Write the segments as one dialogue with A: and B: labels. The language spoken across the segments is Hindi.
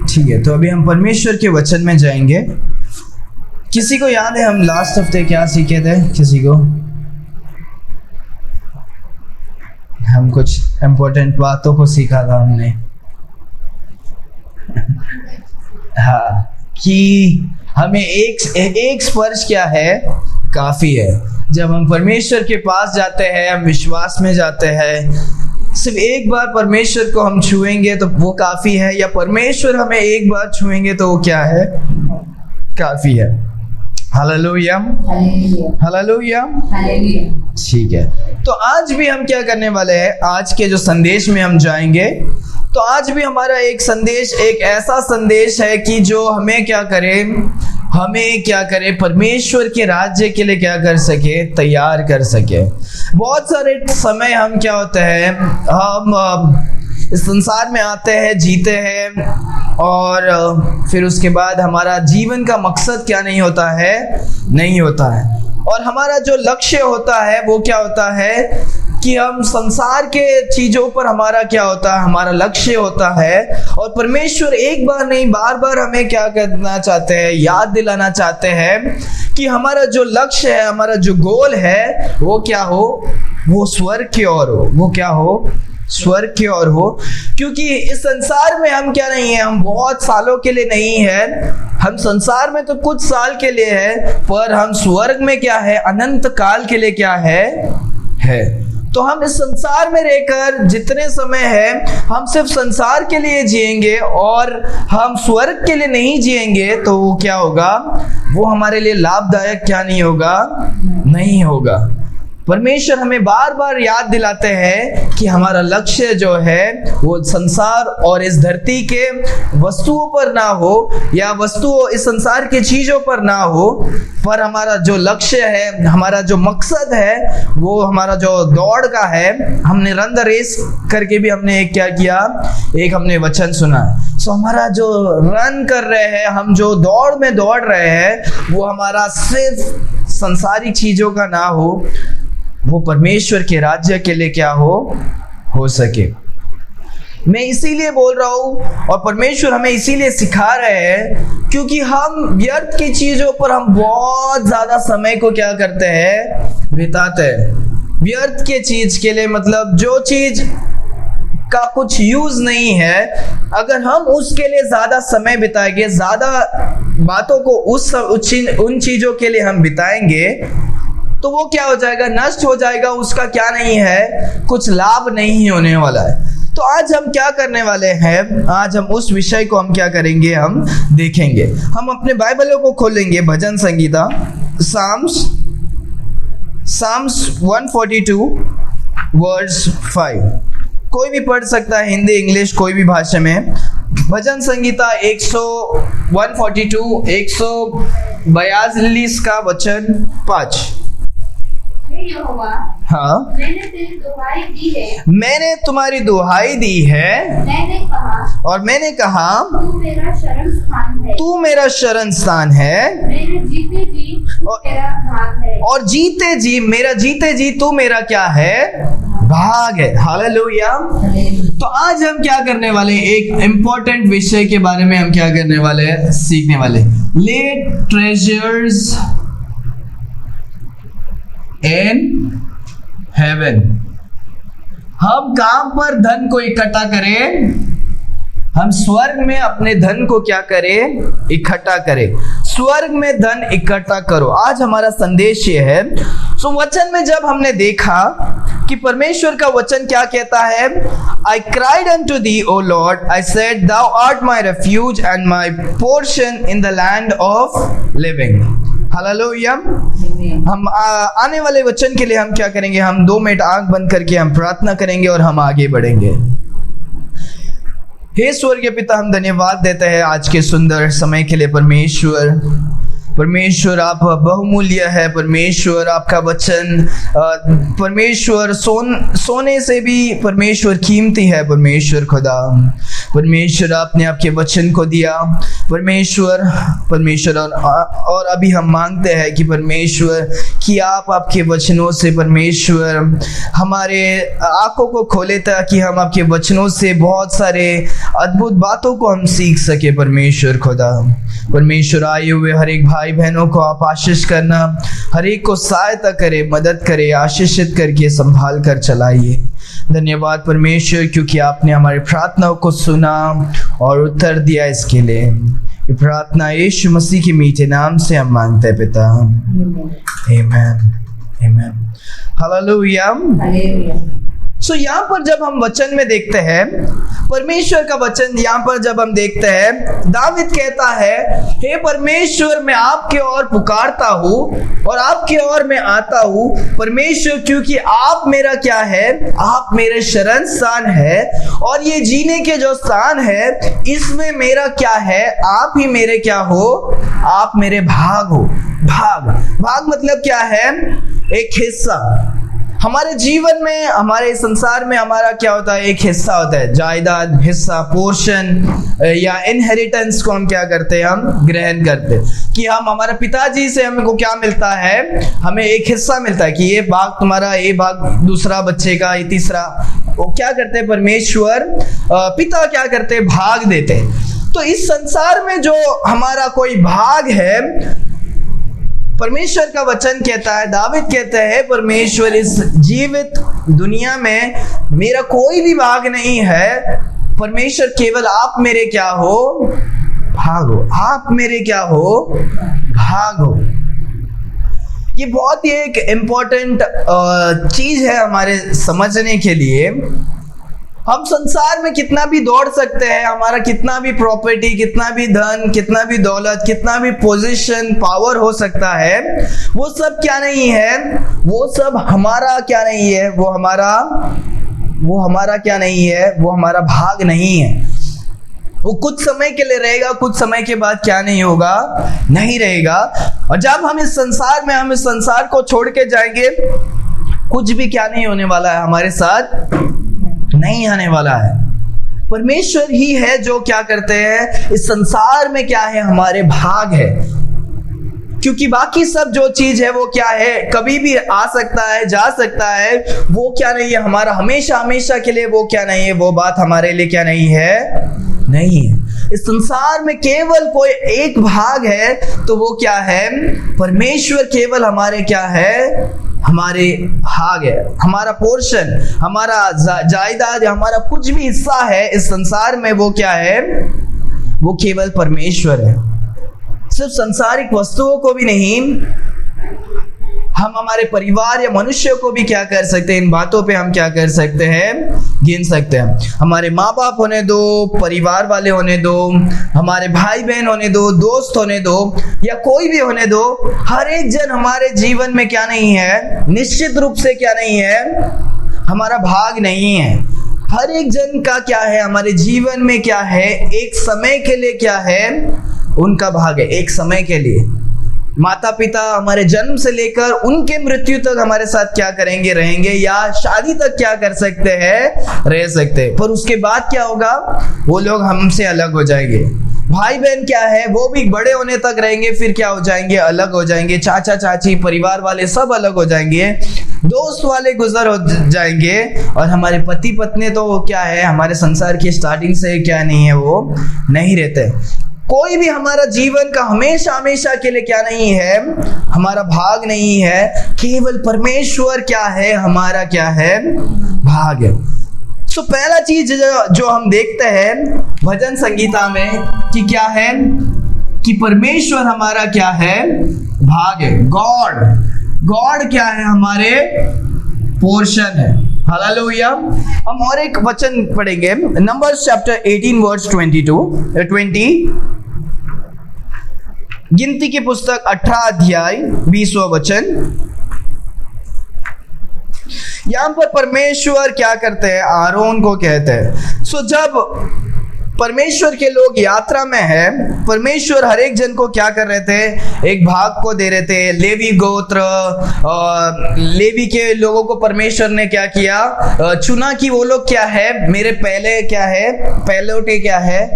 A: ठीक है, तो अभी हम परमेश्वर के वचन में जाएंगे। किसी को याद है हम लास्ट हफ्ते क्या सीखे थे? किसी को? हम कुछ इम्पोर्टेंट बातों को सीखा था हमने। हाँ, कि हमें एक स्पर्श क्या है, काफ़ी है। जब हम परमेश्वर के पास जाते हैं, हम विश्वास में जाते हैं, सिर्फ एक बार परमेश्वर को हम छुएंगे तो वो काफ़ी है, या परमेश्वर हमें एक बार छुएंगे तो वो क्या है, काफ़ी है। Hallelujah, hallelujah. ठीक है, तो आज भी हम क्या करने वाले हैं, आज के जो संदेश में हम जाएंगे, तो आज भी हमारा एक संदेश एक ऐसा संदेश है कि जो हमें क्या करे, परमेश्वर के राज्य के लिए क्या कर सके, तैयार कर सके। बहुत सारे समय हम क्या होते हैं, हम इस संसार में आते हैं, जीते हैं, और फिर उसके बाद हमारा जीवन का मकसद क्या नहीं होता है, और हमारा जो लक्ष्य होता है वो क्या होता है कि हम संसार के चीज़ों पर हमारा क्या होता है, हमारा लक्ष्य होता है। और परमेश्वर एक बार नहीं बार बार हमें क्या करना चाहते हैं, याद दिलाना चाहते हैं कि हमारा जो लक्ष्य है, हमारा जो गोल है वो क्या हो, वो स्वर्ग की ओर हो। वो क्या हो, स्वर्ग की ओर हो। क्योंकि इस संसार में हम क्या नहीं है, हम बहुत सालों के लिए नहीं है, हम संसार में तो कुछ साल के लिए है, पर हम स्वर्ग में क्या है, अनंत काल के लिए क्या है। तो हम इस संसार में रहकर जितने समय है, हम सिर्फ संसार के लिए जिएंगे और हम स्वर्ग के लिए नहीं जिएंगे, तो वो क्या होगा, वो हमारे लिए लाभदायक क्या नहीं होगा। परमेश्वर हमें बार बार याद दिलाते हैं कि हमारा लक्ष्य जो है वो संसार और इस धरती के वस्तुओं पर ना हो, या वस्तुओं इस संसार की चीज़ों पर ना हो, पर हमारा जो लक्ष्य है, हमारा जो मकसद है, वो हमारा जो दौड़ का है। हमने रन द रेस करके भी हमने एक क्या किया, एक हमने वचन सुना। सो हमारा जो रन कर रहे हैं, हम जो दौड़ में दौड़ रहे हैं, वो हमारा सिर्फ संसारिक चीज़ों का ना हो, वो परमेश्वर के राज्य के लिए क्या हो सके। मैं इसीलिए बोल रहा हूँ, और परमेश्वर हमें इसीलिए सिखा रहे हैं, क्योंकि हम व्यर्थ की चीज़ों पर हम बहुत ज़्यादा समय को क्या करते हैं, बिताते हैं। व्यर्थ के चीज़ के लिए, मतलब जो चीज़ का कुछ यूज़ नहीं है, अगर हम उसके लिए ज़्यादा समय बिताएंगे, ज़्यादा बातों को उन चीज़ों के लिए हम बिताएंगे, तो वो क्या हो जाएगा, नष्ट हो जाएगा, उसका क्या नहीं है, कुछ लाभ नहीं होने वाला है। तो आज हम क्या करने वाले हैं, आज हम उस विषय को हम क्या करेंगे, हम देखेंगे। हम अपने बाइबलों को खोलेंगे, भजन संगीता, साम्स 142 वर्स 5। कोई भी पढ़ सकता है, हिंदी इंग्लिश कोई भी भाषा में। भजन संगीता 142 142 का वचन 5। हाँ,
B: मैंने तेरी दुहाई दी है,
A: मैंने तुम्हारी दुहाई दी है, मैंने कहा
B: तू मेरा शरण स्थान है,
A: तू मेरा शरण स्थान है,
B: मेरे जीते जी तू मेरा भाग है,
A: और जीते जी मेरा जीते जी तू मेरा क्या है, भाग है। हालेलुया। तो आज हम क्या करने वाले, एक इम्पोर्टेंट विषय के बारे में हम क्या करने वाले हैं, सीखने वाले। Let treasures in heaven. हम कहां पर धन को इकट्ठा करें, हम स्वर्ग में अपने धन को क्या करें, इकट्ठा करें। स्वर्ग में धन इकट्ठा करो, आज हमारा संदेश ये है। सो वचन में जब हमने देखा कि परमेश्वर का वचन क्या कहता है, आई cried unto thee O Lord, I said thou art my refuge and my portion in the land of living। Hallelujah. हम आने वाले वचन के लिए हम क्या करेंगे, हम 2 मिनट आंख बंद करके हम प्रार्थना करेंगे और हम आगे बढ़ेंगे। हे स्वर्गीय पिता, हम धन्यवाद देते हैं आज के सुंदर समय के लिए। परमेश्वर परमेश्वर आप बहुमूल्य है। परमेश्वर आपका वचन परमेश्वर सोने से भी परमेश्वर कीमती है। परमेश्वर खुदा, परमेश्वर आपने आपके वचन को दिया परमेश्वर और अभी हम मांगते हैं कि परमेश्वर कि आप आपके वचनों से परमेश्वर हमारे आंखों को खोले, ताकि हम आपके वचनों से बहुत सारे अद्भुत बातों को हम सीख सके। परमेश्वर खुदा, परमेश्वर आए हुए हर एक भाई बहनों को आप आशीष करना, हर एक को सहायता करे, मदद करे, आशीषित करके संभाल कर चलाइए। धन्यवाद परमेश्वर, क्योंकि आपने हमारी प्रार्थनाओं को सुना और उत्तर दिया। इसके लिए ये प्रार्थना यीशु मसीह के मीठे नाम से हम मांगते हैं पिता, आमीन आमीन हालेलुया। सो यहाँ पर जब हम वचन में देखते हैं, परमेश्वर का वचन यहाँ पर जब हम देखते हैं, दावीद कहता है, हे परमेश्वर मैं आपके ओर पुकारता हूँ और आपके ओर मैं आता हूँ परमेश्वर, क्योंकि आप मेरा क्या है, आप मेरे शरण स्थान है और ये जीने के जो स्थान है इसमें मेरा क्या है, आप ही मेरे क्या हो, आप मेरे भाग हो। भाग मतलब क्या है, एक हिस्सा। हमारे जीवन में, हमारे संसार में हमारा क्या होता है, एक हिस्सा होता है, जायदाद, हिस्सा, पोर्शन या इनहेरिटेंस को हम क्या करते हैं, हम ग्रहण करते हैं कि हम हमारे पिताजी से हमको क्या मिलता है, हमें एक हिस्सा मिलता है कि ये भाग तुम्हारा, ये भाग दूसरा बच्चे का, ये तीसरा। वो क्या करते हैं, परमेश्वर पिता क्या करते हैं, भाग देते हैं। तो इस संसार में जो हमारा कोई भाग है, परमेश्वर का वचन कहता है, दावीद कहते हैं, परमेश्वर इस जीवित दुनिया में मेरा कोई भी भाग नहीं है परमेश्वर, केवल आप मेरे क्या हो, भाग हो। आप मेरे क्या हो, भाग हो। ये बहुत ही एक इम्पोर्टेंट चीज है हमारे समझने के लिए। हम संसार में कितना भी दौड़ सकते हैं, हमारा कितना भी प्रॉपर्टी, कितना भी धन, कितना भी दौलत, कितना भी पोजीशन, पावर हो सकता है, वो सब क्या नहीं है, वो सब हमारा क्या नहीं है, वो हमारा क्या नहीं है, वो हमारा भाग नहीं है। वो कुछ समय के लिए रहेगा, कुछ समय के बाद क्या नहीं होगा, नहीं रहेगा। और जब हम इस संसार में, हम इस संसार को छोड़ के जाएंगे, कुछ भी क्या नहीं होने वाला है, हमारे साथ नहीं आने वाला है। परमेश्वर ही है जो क्या करते हैं, इस संसार में क्या है, हमारे भाग है। क्योंकि बाकी सब जो चीज है वो क्या है, कभी भी आ सकता है, जा सकता है, वो क्या नहीं है, हमारा हमेशा हमेशा के लिए वो क्या नहीं है, वो बात हमारे लिए क्या नहीं है, नहीं है। इस संसार में केवल कोई एक भाग है, तो वो क्या है, परमेश्वर केवल हमारे क्या है, हमारे भाग है, हमारा पोर्शन, हमारा जायदाद, हमारा कुछ भी हिस्सा है इस संसार में, वो क्या है, वो केवल परमेश्वर है। सिर्फ सांसारिक वस्तुओं को भी नहीं, हम हमारे परिवार या मनुष्य को भी क्या कर सकते हैं, इन बातों पे हम क्या कर सकते हैं, गिन सकते हैं। हमारे माँ बाप होने दो, परिवार वाले होने दो, हमारे भाई बहन होने दो, दोस्त होने दो, या कोई भी होने दो, हर एक जन हमारे जीवन में क्या नहीं है, निश्चित रूप से क्या नहीं है, हमारा भाग नहीं है। हर एक जन का क्या है, हमारे जीवन में क्या है, एक समय के लिए क्या है, उनका भाग है, एक समय के लिए। माता पिता हमारे जन्म से लेकर उनके मृत्यु तक हमारे साथ क्या करेंगे, रहेंगे, या शादी तक क्या कर सकते हैं, रह सकते हैं। पर उसके बाद क्या होगा, वो लोग हमसे अलग हो जाएंगे। भाई बहन क्या है, वो भी बड़े होने तक रहेंगे, फिर क्या हो जाएंगे, अलग हो जाएंगे। चाचा चाची, परिवार वाले सब अलग हो जाएंगे, दोस्त वाले गुजर हो जाएंगे, और हमारे पति पत्नी तो वो क्या है, हमारे संसार की स्टार्टिंग से क्या नहीं है, वो नहीं रहते। कोई भी हमारा जीवन का हमेशा हमेशा के लिए क्या नहीं है, हमारा भाग नहीं है। केवल परमेश्वर क्या है, हमारा क्या है, भाग है। तो पहला चीज जो हम देखते हैं भजन संगीता में कि क्या है, कि परमेश्वर हमारा क्या है, भाग है। गॉड क्या है, हमारे पोर्शन है। हालेलुया। हम और एक वचन पढ़ेंगे, नंबर्स चैप्टर 18 वर्स 20। गिनती की पुस्तक 18 अध्याय 20वां वचन। यहां पर परमेश्वर क्या करते हैं, आरोन को कहते हैं। सो जब परमेश्वर के लोग यात्रा में है। परमेश्वर हर एक जन को क्या कर रहे थे, एक भाग को दे रहे थे। लेवी गोत्र, लेवी के लोगों को परमेश्वर ने क्या किया, चुना कि वो लोग क्या है, मेरे पहले क्या है, पहलौठे क्या है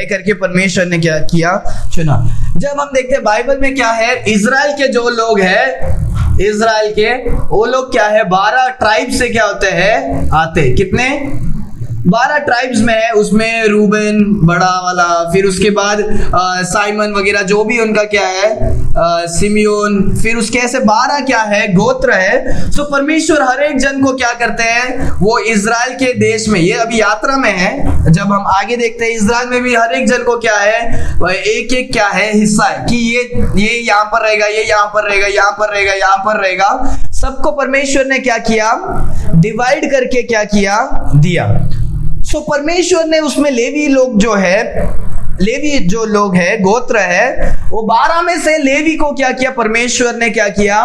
A: करके परमेश्वर ने क्या किया, चुना। जब हम देखते हैं बाइबल में क्या है, इजराइल के जो लोग हैं, इजराइल के वो लोग क्या है, 12 ट्राइब से क्या होते हैं, आते। कितने? 12 ट्राइब्स में है। उसमें रूबेन बड़ा वाला, फिर उसके बाद साइमन वगैरह जो भी उनका क्या है, सिमियोन, फिर उसके ऐसे 12 क्या है, गोत्र है। सो परमेश्वर हर एक जन को क्या करते हैं, वो इजराइल के देश में, ये अभी यात्रा में है। जब हम आगे देखते हैं इजराइल में भी हर एक जन को क्या है, एक एक क्या है, हिस्सा है कि ये यहाँ पर रहेगा, ये यहाँ पर रहेगा, यहाँ पर रहेगा, यहाँ पर रहेगा। सबको परमेश्वर ने क्या किया, डिवाइड करके क्या किया, दिया। सो परमेश्वर ने उसमें लेवी लोग जो है, लेवी जो लोग है, गोत्र है, वो 12 में से लेवी को क्या किया, परमेश्वर ने क्या किया,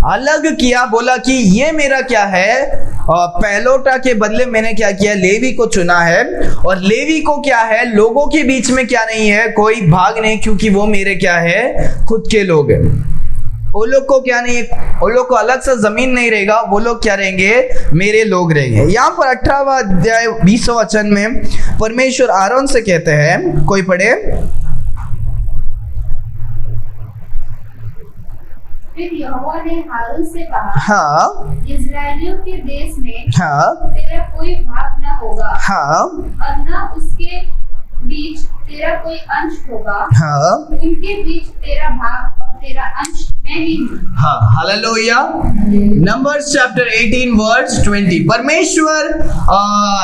A: अलग किया। बोला कि ये मेरा क्या है, पहलौठा के बदले मैंने क्या किया, लेवी को चुना है। और लेवी को क्या है, लोगों के बीच में क्या नहीं है, कोई भाग नहीं, क्योंकि वो मेरे क्या है, खुद के लोग हैं। वो लोग को क्या नहीं, वो लोग को अलग से जमीन नहीं रहेगा, वो लोग क्या रहेंगे, मेरे लोग रहेंगे। यहाँ पर 18वां अध्याय 20वां वचन में परमेश्वर आरोन से कहते हैं, कोई पढ़े।
B: फिर यहोवा ने हारून से कहा,
A: हाँ,
B: इस्राएलियों के देश में
A: हाँ,
B: तेरा कोई भाग न होगा,
A: हाँ,
B: और न उसके बीच तेरा कोई अंश होगा।
A: हाँ,
B: उनके बीच तेरा भाग और तेरा अंश मैं ही हूँ।
A: हाँ, हालेलुया। Numbers chapter 18 verse 20। परमेश्वर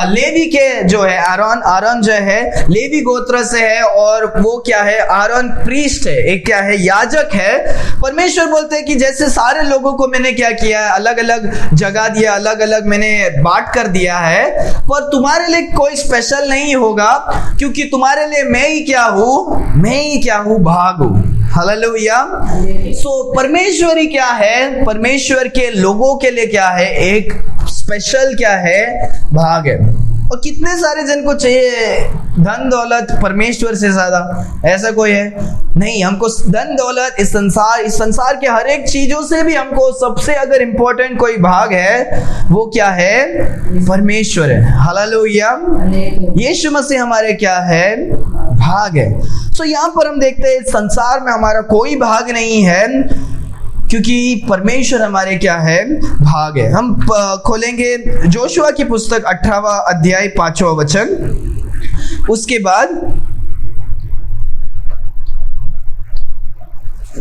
A: लेवी के जो है, आरोन जो है लेवी गोत्र से है, और वो क्या है, आरोन प्रीस्ट है, एक क्या है, याजक है। परमेश्वर बोलते हैं कि जैसे सारे लोगों को मैंने क्या किया है, अलग अलग जगह दिया, अलग अलग मैंने बांट कर दिया है, पर तुम्हारे लिए कोई स्पेशल नहीं होगा, क्योंकि तुम्हारे लिए मैं ही क्या हूँ, भाग हूँ। हालेलुया। सो परमेश्वर ही क्या है, परमेश्वर के लोगों के लिए क्या है, एक स्पेशल क्या है, भाग है। और कितने सारे जन को चाहिए धन दौलत परमेश्वर से ज्यादा, ऐसा कोई है नहीं। हमको धन दौलत, इस संसार के हर एक चीजों से भी हमको सबसे अगर इंपॉर्टेंट कोई भाग है, वो क्या है, परमेश्वर है। हालेलुया। यीशु मसीह हमारे क्या है, भाग है। सो यहाँ पर हम देखते हैं संसार में हमारा कोई भाग नहीं है, क्योंकि परमेश्वर हमारे क्या है, भाग है। हम खोलेंगे जोशुआ की पुस्तक 18वां अध्याय 5वां वचन। उसके बाद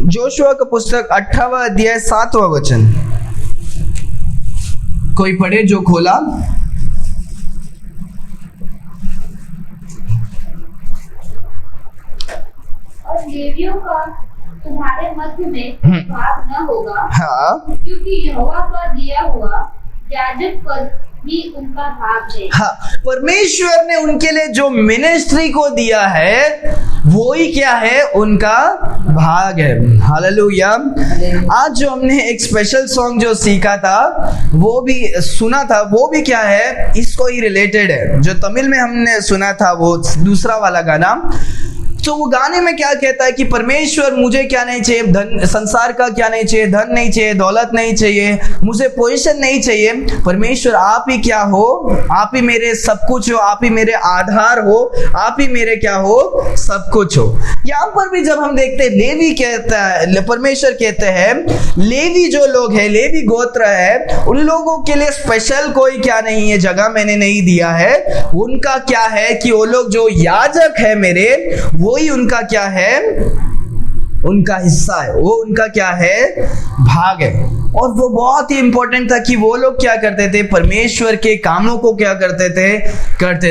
A: जोशुआ का पुस्तक 18वां अध्याय 7वां वचन। कोई पढ़े जो खोला।
B: और लेवियों का तुम्हारे मध्य में भाग न होगा,
A: हाँ,
B: क्योंकि यहोवा का दिया हुआ याजक पद ही उनका भाग है।
A: हाँ, परमेश्वर ने उनके लिए जो मिनिस्ट्री को दिया है, वो ही क्या है, उनका भाग है। हालेलुया। आज जो हमने एक स्पेशल सॉन्ग जो सीखा था, वो भी सुना था, वो भी क्या है, इसको ही रिलेटेड है। जो तमिल में हमने सुना था, वो दूसरा वाला गाना, तो वो गाने में क्या कहता है कि परमेश्वर मुझे क्या नहीं चाहिए, धन, संसार का क्या नहीं चाहिए, धन नहीं चाहिए, दौलत नहीं चाहिए, मुझे पोजीशन नहीं चाहिए। परमेश्वर आप ही क्या हो, आप ही मेरे सब कुछ हो, आप ही मेरे आधार हो, आप ही मेरे क्या हो, सब कुछ हो। यहाँ पर भी जब हम देखते हैं, लेवी कहता है, परमेश्वर कहते हैं लेवी जो लोग है, लेवी गोत्र है, उन लोगों के लिए स्पेशल कोई क्या नहीं है, जगह मैंने नहीं दिया है। उनका क्या है कि वो लोग जो याजक है मेरे, वही उनका क्या है, उनका हिस्सा है, वो उनका क्या है, भाग है। और वो बहुत ही इंपॉर्टेंट था कि वो लोग क्या करते थे, परमेश्वर के कामों को क्या करते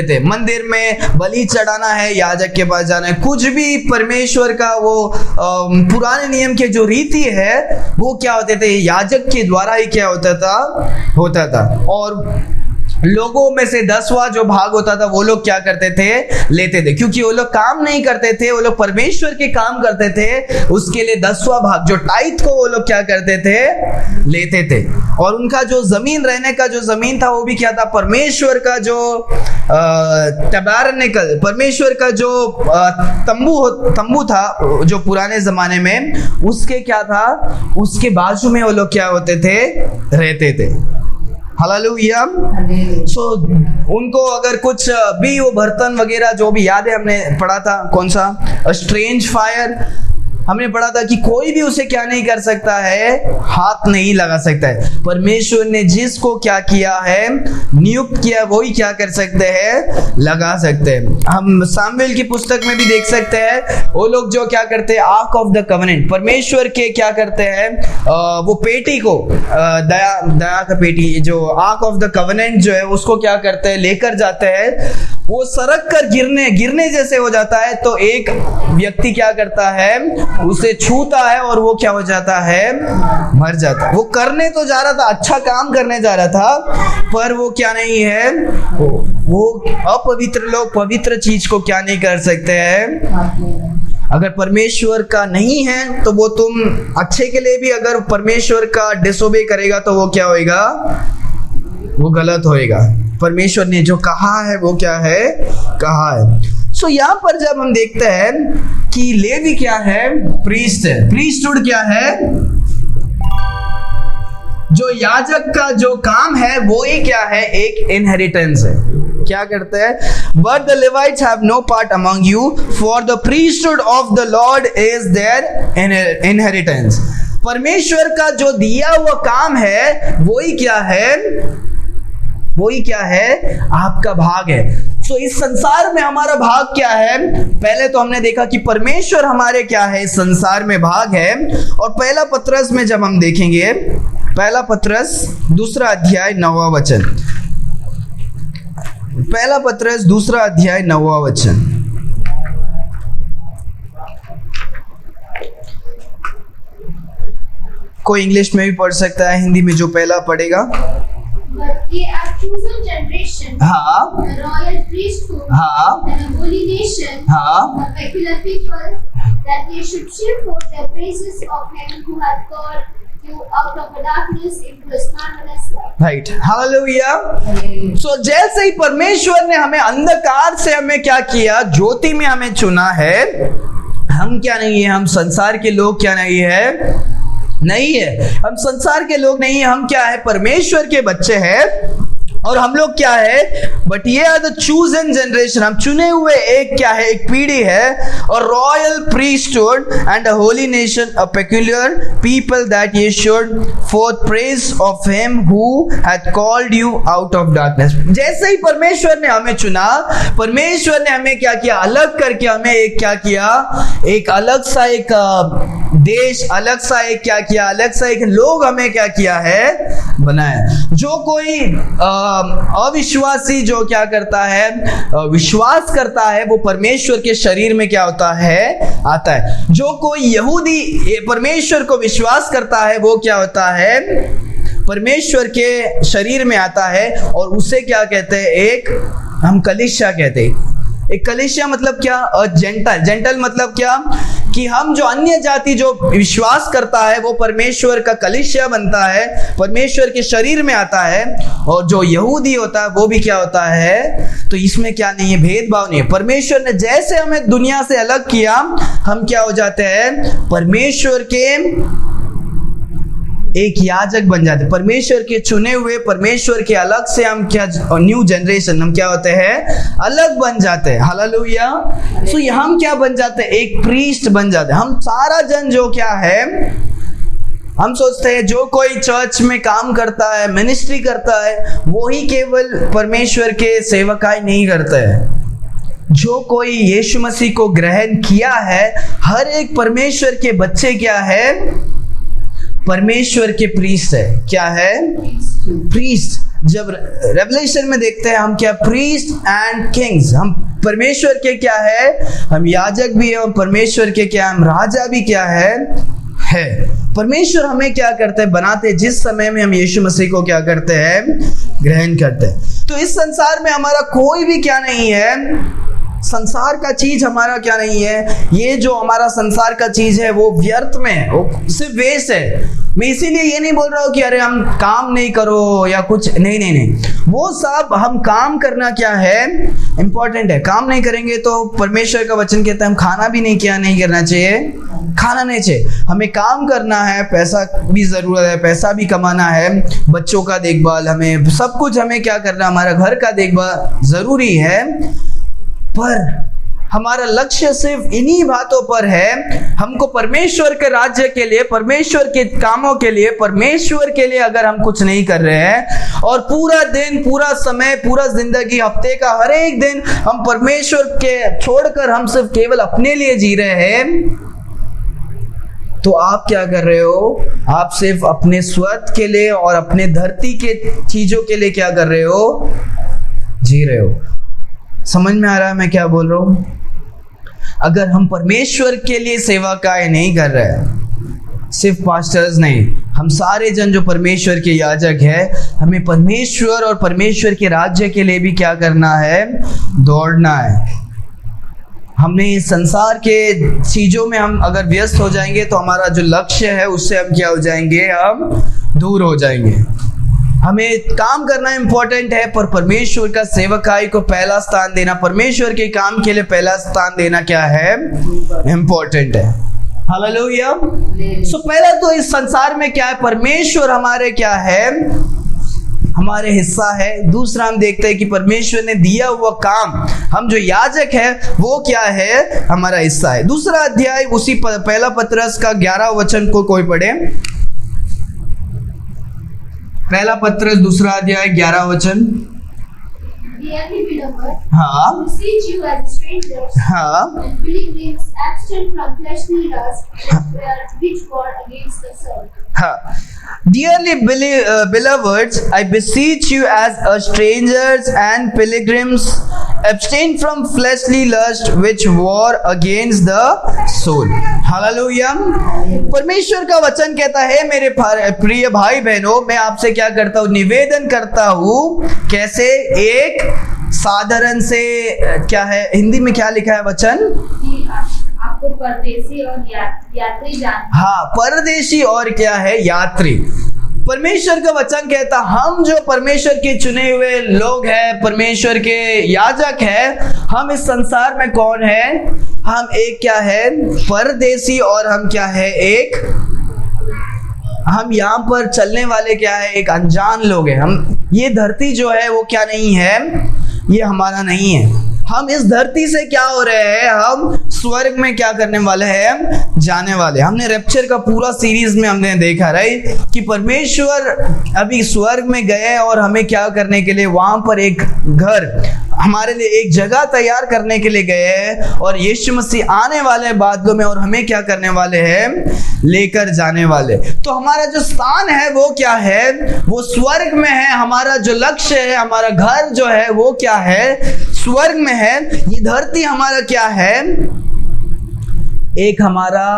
A: थे। मंदिर में बलि चढ़ाना है, याजक के पास जाना है, कुछ भी परमेश्वर का वो पुराने नियम के जो रीति है, वो क्या होते थे, याजक के द्वारा ही क्या होता था। और लोगों में से 10वां जो भाग होता था वो लोग क्या करते थे, लेते थे, क्योंकि वो लोग काम नहीं करते थे, वो लोग परमेश्वर के काम करते थे। उसके लिए 10वां भाग जो टाइथ को वो लोग क्या करते थे, लेते थे। और उनका जो जमीन, रहने का जो जमीन था वो भी क्या था, परमेश्वर का जो टैबरनेकल, परमेश्वर का जो तंबू था जो पुराने जमाने में, उसके क्या था, उसके बाजू में वो लोग क्या होते थे, रहते थे। हालेलुया। सो उनको अगर कुछ भी वो बर्तन वगैरह जो भी याद है, हमने पढ़ा था कौन सा, स्ट्रेंज फायर, हमने पढ़ा था कि कोई भी उसे क्या नहीं कर सकता है, हाथ नहीं लगा सकता है। परमेश्वर ने जिसको क्या किया है, नियुक्त किया, वही क्या कर सकते हैं, लगा सकते हैं। हम सामुएल की पुस्तक में भी देख सकते हैं, वो लोग जो क्या करते हैं, आर्क ऑफ द कवेनेंट, परमेश्वर के क्या करते हैं, वो पेटी को, दया का पेटी, जो आर्क ऑफ द कवेनेंट जो है, उसको क्या करते हैं, लेकर जाते हैं। वो सरक कर गिरने जैसे हो जाता है, तो एक व्यक्ति क्या करता है, उसे छूता है और वो क्या हो जाता है, मर जाता है। वो करने तो जा रहा था, अच्छा काम करने जा रहा था, पर वो क्या नहीं है, वो अपवित्र लोग पवित्र चीज को क्या नहीं कर सकते हैं। अगर परमेश्वर का नहीं है तो वो तुम अच्छे के लिए भी अगर परमेश्वर का डिसोबे करेगा तो वो क्या होएगा, वो गलत होएगा। परमेश्वर ने जो कहा है वो क्या है, कहा है। सो यहाँ पर जब हम देखते हैं कि लेवी क्या है, प्रीस्ट है, प्रीस्टहुड क्या है, जो याजक का जो काम है वो ही क्या है, एक इनहेरिटेंस है। क्या करते हैं, but the Levites have no part among you, for the priesthood of the Lord is their inheritance. परमेश्वर का जो दिया हुआ काम है वही क्या है, वही क्या है, आपका भाग है। सो इस संसार में हमारा भाग क्या है, पहले तो हमने देखा कि परमेश्वर हमारे क्या है, इस संसार में भाग है। और पहला पत्रस में जब हम देखेंगे, पहला पत्रस 2 अध्याय 9वां वचन, पहला पत्रस 2 अध्याय 9वां वचन। कोई इंग्लिश में भी पढ़ सकता है, हिंदी में जो पहला पढ़ेगा।
B: But they are chosen generation,
A: हाँ,
B: a royal priesthood,
A: हाँ,
B: and a holy nation,
A: हाँ,
B: a peculiar people, that they should show forth the praises of him who hath called you out of the darkness into his marvelous light.
A: Right, hallelujah. So जैसे ही परमेश्वर ने हमें अंधकार से हमें क्या किया, ज्योति में हमें चुना है, हम क्या नहीं है, हम संसार के लोग क्या नहीं है, नहीं है, हम संसार के लोग नहीं है, हम क्या है, परमेश्वर के बच्चे हैं। और हम लोग क्या है, बट ये आर द चूजन जनरेशन, हम चुने हुए एक क्या है, एक पीढ़ी है। और royal priesthood and a holy nation, a peculiar people, that ye should forth praise of him who had called you out of darkness. जैसे ही परमेश्वर ने हमें चुना, परमेश्वर ने हमें क्या किया, अलग करके हमें एक क्या किया, एक अलग सा एक देश, अलग सा एक क्या किया, अलग सा एक लोग हमें क्या किया है, बनाया। जो कोई अविश्वासी जो क्या करता है, विश्वास करता है, वो परमेश्वर के शरीर में क्या होता है, आता है। जो कोई यहूदी परमेश्वर को विश्वास करता है वो क्या होता है, परमेश्वर के शरीर में आता है। और उसे क्या कहते हैं, एक हम कलीसिया कहते हैं। एक कलीसिया मतलब क्या, जेंटल, जेंटल मतलब क्या, कि हम जो अन्य जाति जो विश्वास करता है वो परमेश्वर का कलीसिया बनता है, परमेश्वर के शरीर में आता है। और जो यहूदी होता है वो भी क्या होता है, तो इसमें क्या नहीं है, भेदभाव नहीं है। परमेश्वर ने जैसे हमें दुनिया से अलग किया, हम क्या हो जाते हैं, परमेश्वर के एक याजक बन जाते, परमेश्वर के चुने हुए, परमेश्वर के अलग से हम क्या, न्यू जनरेशन, हम क्या होते हैं, अलग बन जाते हैं। हालेलुया। सो हम क्या बन जाते हैं, एक प्रीस्ट बन जाते हैं। हम सारा जन जो क्या है, हम सोचते हैं जो कोई चर्च में काम करता है, मिनिस्ट्री करता है, वो ही केवल परमेश्वर के सेवकाई नहीं करता है। जो कोई यीशु मसीह को ग्रहण किया है, हर एक परमेश्वर के बच्चे क्या है, परमेश्वर के प्रीस्ट है। क्या है, प्रीस्ट। जब रेवलेशन में देखते हैं हम क्या, प्रीस्ट एंड किंग्स, हम परमेश्वर के क्या है, हम याजक भी है, और परमेश्वर के क्या, हम राजा भी क्या है। परमेश्वर हमें क्या करते हैं, बनाते हैं जिस समय में हम यीशु मसीह को क्या करते हैं, ग्रहण करते हैं। तो इस संसार में हमारा कोई भी क्या नहीं है, संसार का चीज हमारा क्या नहीं है। ये जो हमारा संसार का चीज है वो व्यर्थ में है, वो सिर्फ वेस्ट है। मैं इसीलिए ये नहीं बोल रहा हूँ कि अरे हम काम नहीं करो या कुछ, नहीं नहीं नहीं, वो सब हम काम करना क्या है, इंपॉर्टेंट है। काम नहीं करेंगे तो परमेश्वर का वचन कहता है हम खाना भी नहीं करना चाहिए, खाना नहीं चाहिए। हमें काम करना है, पैसा भी जरूरत है, पैसा भी कमाना है, बच्चों का देखभाल, हमें सब कुछ हमें क्या करना, हमारा घर का देखभाल जरूरी है। पर हमारा लक्ष्य सिर्फ इन्हीं बातों पर है। हमको परमेश्वर के राज्य के लिए, परमेश्वर के कामों के लिए, परमेश्वर के लिए अगर हम कुछ नहीं कर रहे हैं और पूरा दिन, पूरा समय, पूरा जिंदगी, हफ्ते का हर एक दिन हम परमेश्वर के छोड़कर हम सिर्फ केवल अपने लिए जी रहे हैं, तो आप क्या कर रहे हो, आप सिर्फ अपने स्वार्थ के लिए और अपने धरती के चीजों के लिए क्या कर रहे हो, जी रहे हो। समझ में आ रहा है मैं क्या बोल रहा हूं? अगर हम परमेश्वर के लिए सेवा कार्य नहीं कर रहे हैं, सिर्फ पास्टर्स नहीं, हम सारे जन जो परमेश्वर के याजक है, हमें परमेश्वर और परमेश्वर के राज्य के लिए भी क्या करना है, दौड़ना है। हमने इस संसार के चीजों में हम अगर व्यस्त हो जाएंगे तो हमारा जो लक्ष्य है उससे हम क्या हो जाएंगे, हम दूर हो जाएंगे। हमें काम करना इंपॉर्टेंट है, पर परमेश्वर का सेवकाई को पहला स्थान देना, परमेश्वर के काम के लिए पहला स्थान देना क्या है, इंपॉर्टेंट है। हालेलुया। सो पहला तो इस संसार में क्या है, परमेश्वर हमारे क्या है, हमारे हिस्सा है। दूसरा हम देखते हैं कि परमेश्वर ने दिया हुआ काम, हम जो याजक है वो क्या है, हमारा हिस्सा है। दूसरा अध्याय उसी पहला पत्रस का 11 वचन को कोई पढ़े। पहला पत्रस दूसरा अध्याय 11 वचन।
B: Dearly beloved,
A: हाँ
B: beseech you as strangers
A: हाँ
B: and pilgrims, abstain from fleshly lusts which war against the soul.
A: हाँ, dearly beloveds, I beseech you as strangers and pilgrims, abstain from fleshly lust which war against the soul. Hallelujah. परमेश्वर का वचन कहता है, मेरे प्रिय भाई बहनों, मैं आपसे क्या करता हूँ, निवेदन करता हूँ। कैसे? एक साधारण से, क्या है हिंदी में क्या लिखा है वचन,
B: आपको परदेशी और यात्री जान।
A: हाँ, परदेशी और क्या है, यात्री। परमेश्वर का वचन कहता, हम जो परमेश्वर के चुने हुए लोग हैं, परमेश्वर के याजक हैं, हम इस संसार में कौन है, हम एक क्या है, परदेशी, और हम क्या है, एक, हम यहाँ पर चलने वाले क्या है, एक अनजान लोग हैं। हम, ये धरती जो है वो क्या नहीं है, ये हमारा नहीं है। हम इस धरती से क्या हो रहे हैं, हम स्वर्ग में क्या करने वाले हैं, जाने वाले। हमने रैप्चर का पूरा सीरीज में हमने देखा राइट, कि परमेश्वर अभी स्वर्ग में गए और हमें क्या करने के लिए, वहां पर एक घर, हमारे लिए एक जगह तैयार करने के लिए गए हैं, और यीशु मसीह आने वाले हैं बादलों में और हमें क्या करने वाले हैं, लेकर जाने वाले। तो हमारा जो स्थान है वो क्या है, वो स्वर्ग में है। हमारा जो लक्ष्य है, हमारा घर जो है वो क्या है, स्वर्ग में है। ये धरती हमारा क्या है, एक हमारा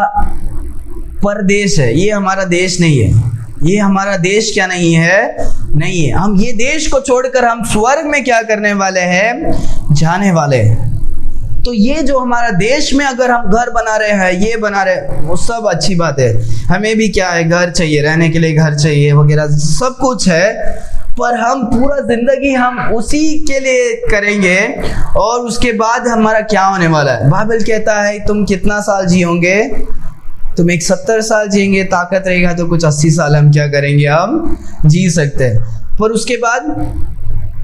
A: परदेश है, ये हमारा देश नहीं है। ये हमारा देश क्या नहीं है, नहीं है। हम ये देश को छोड़कर हम स्वर्ग में क्या करने वाले हैं, जाने वाले हैं। तो ये जो हमारा देश में अगर हम घर बना रहे हैं, ये बना रहे हैं, वो सब अच्छी बात है। हमें भी क्या है, घर चाहिए, रहने के लिए घर चाहिए वगैरह सब कुछ है, पर हम पूरा जिंदगी हम उसी के लिए करेंगे और उसके बाद हमारा क्या होने वाला है। बाइबल कहता है तुम कितना साल जियोगे, तुम एक 70 साल जिएंगे, ताकत रहेगा तो कुछ 80 साल हम क्या करेंगे, हम जी सकते हैं। पर उसके बाद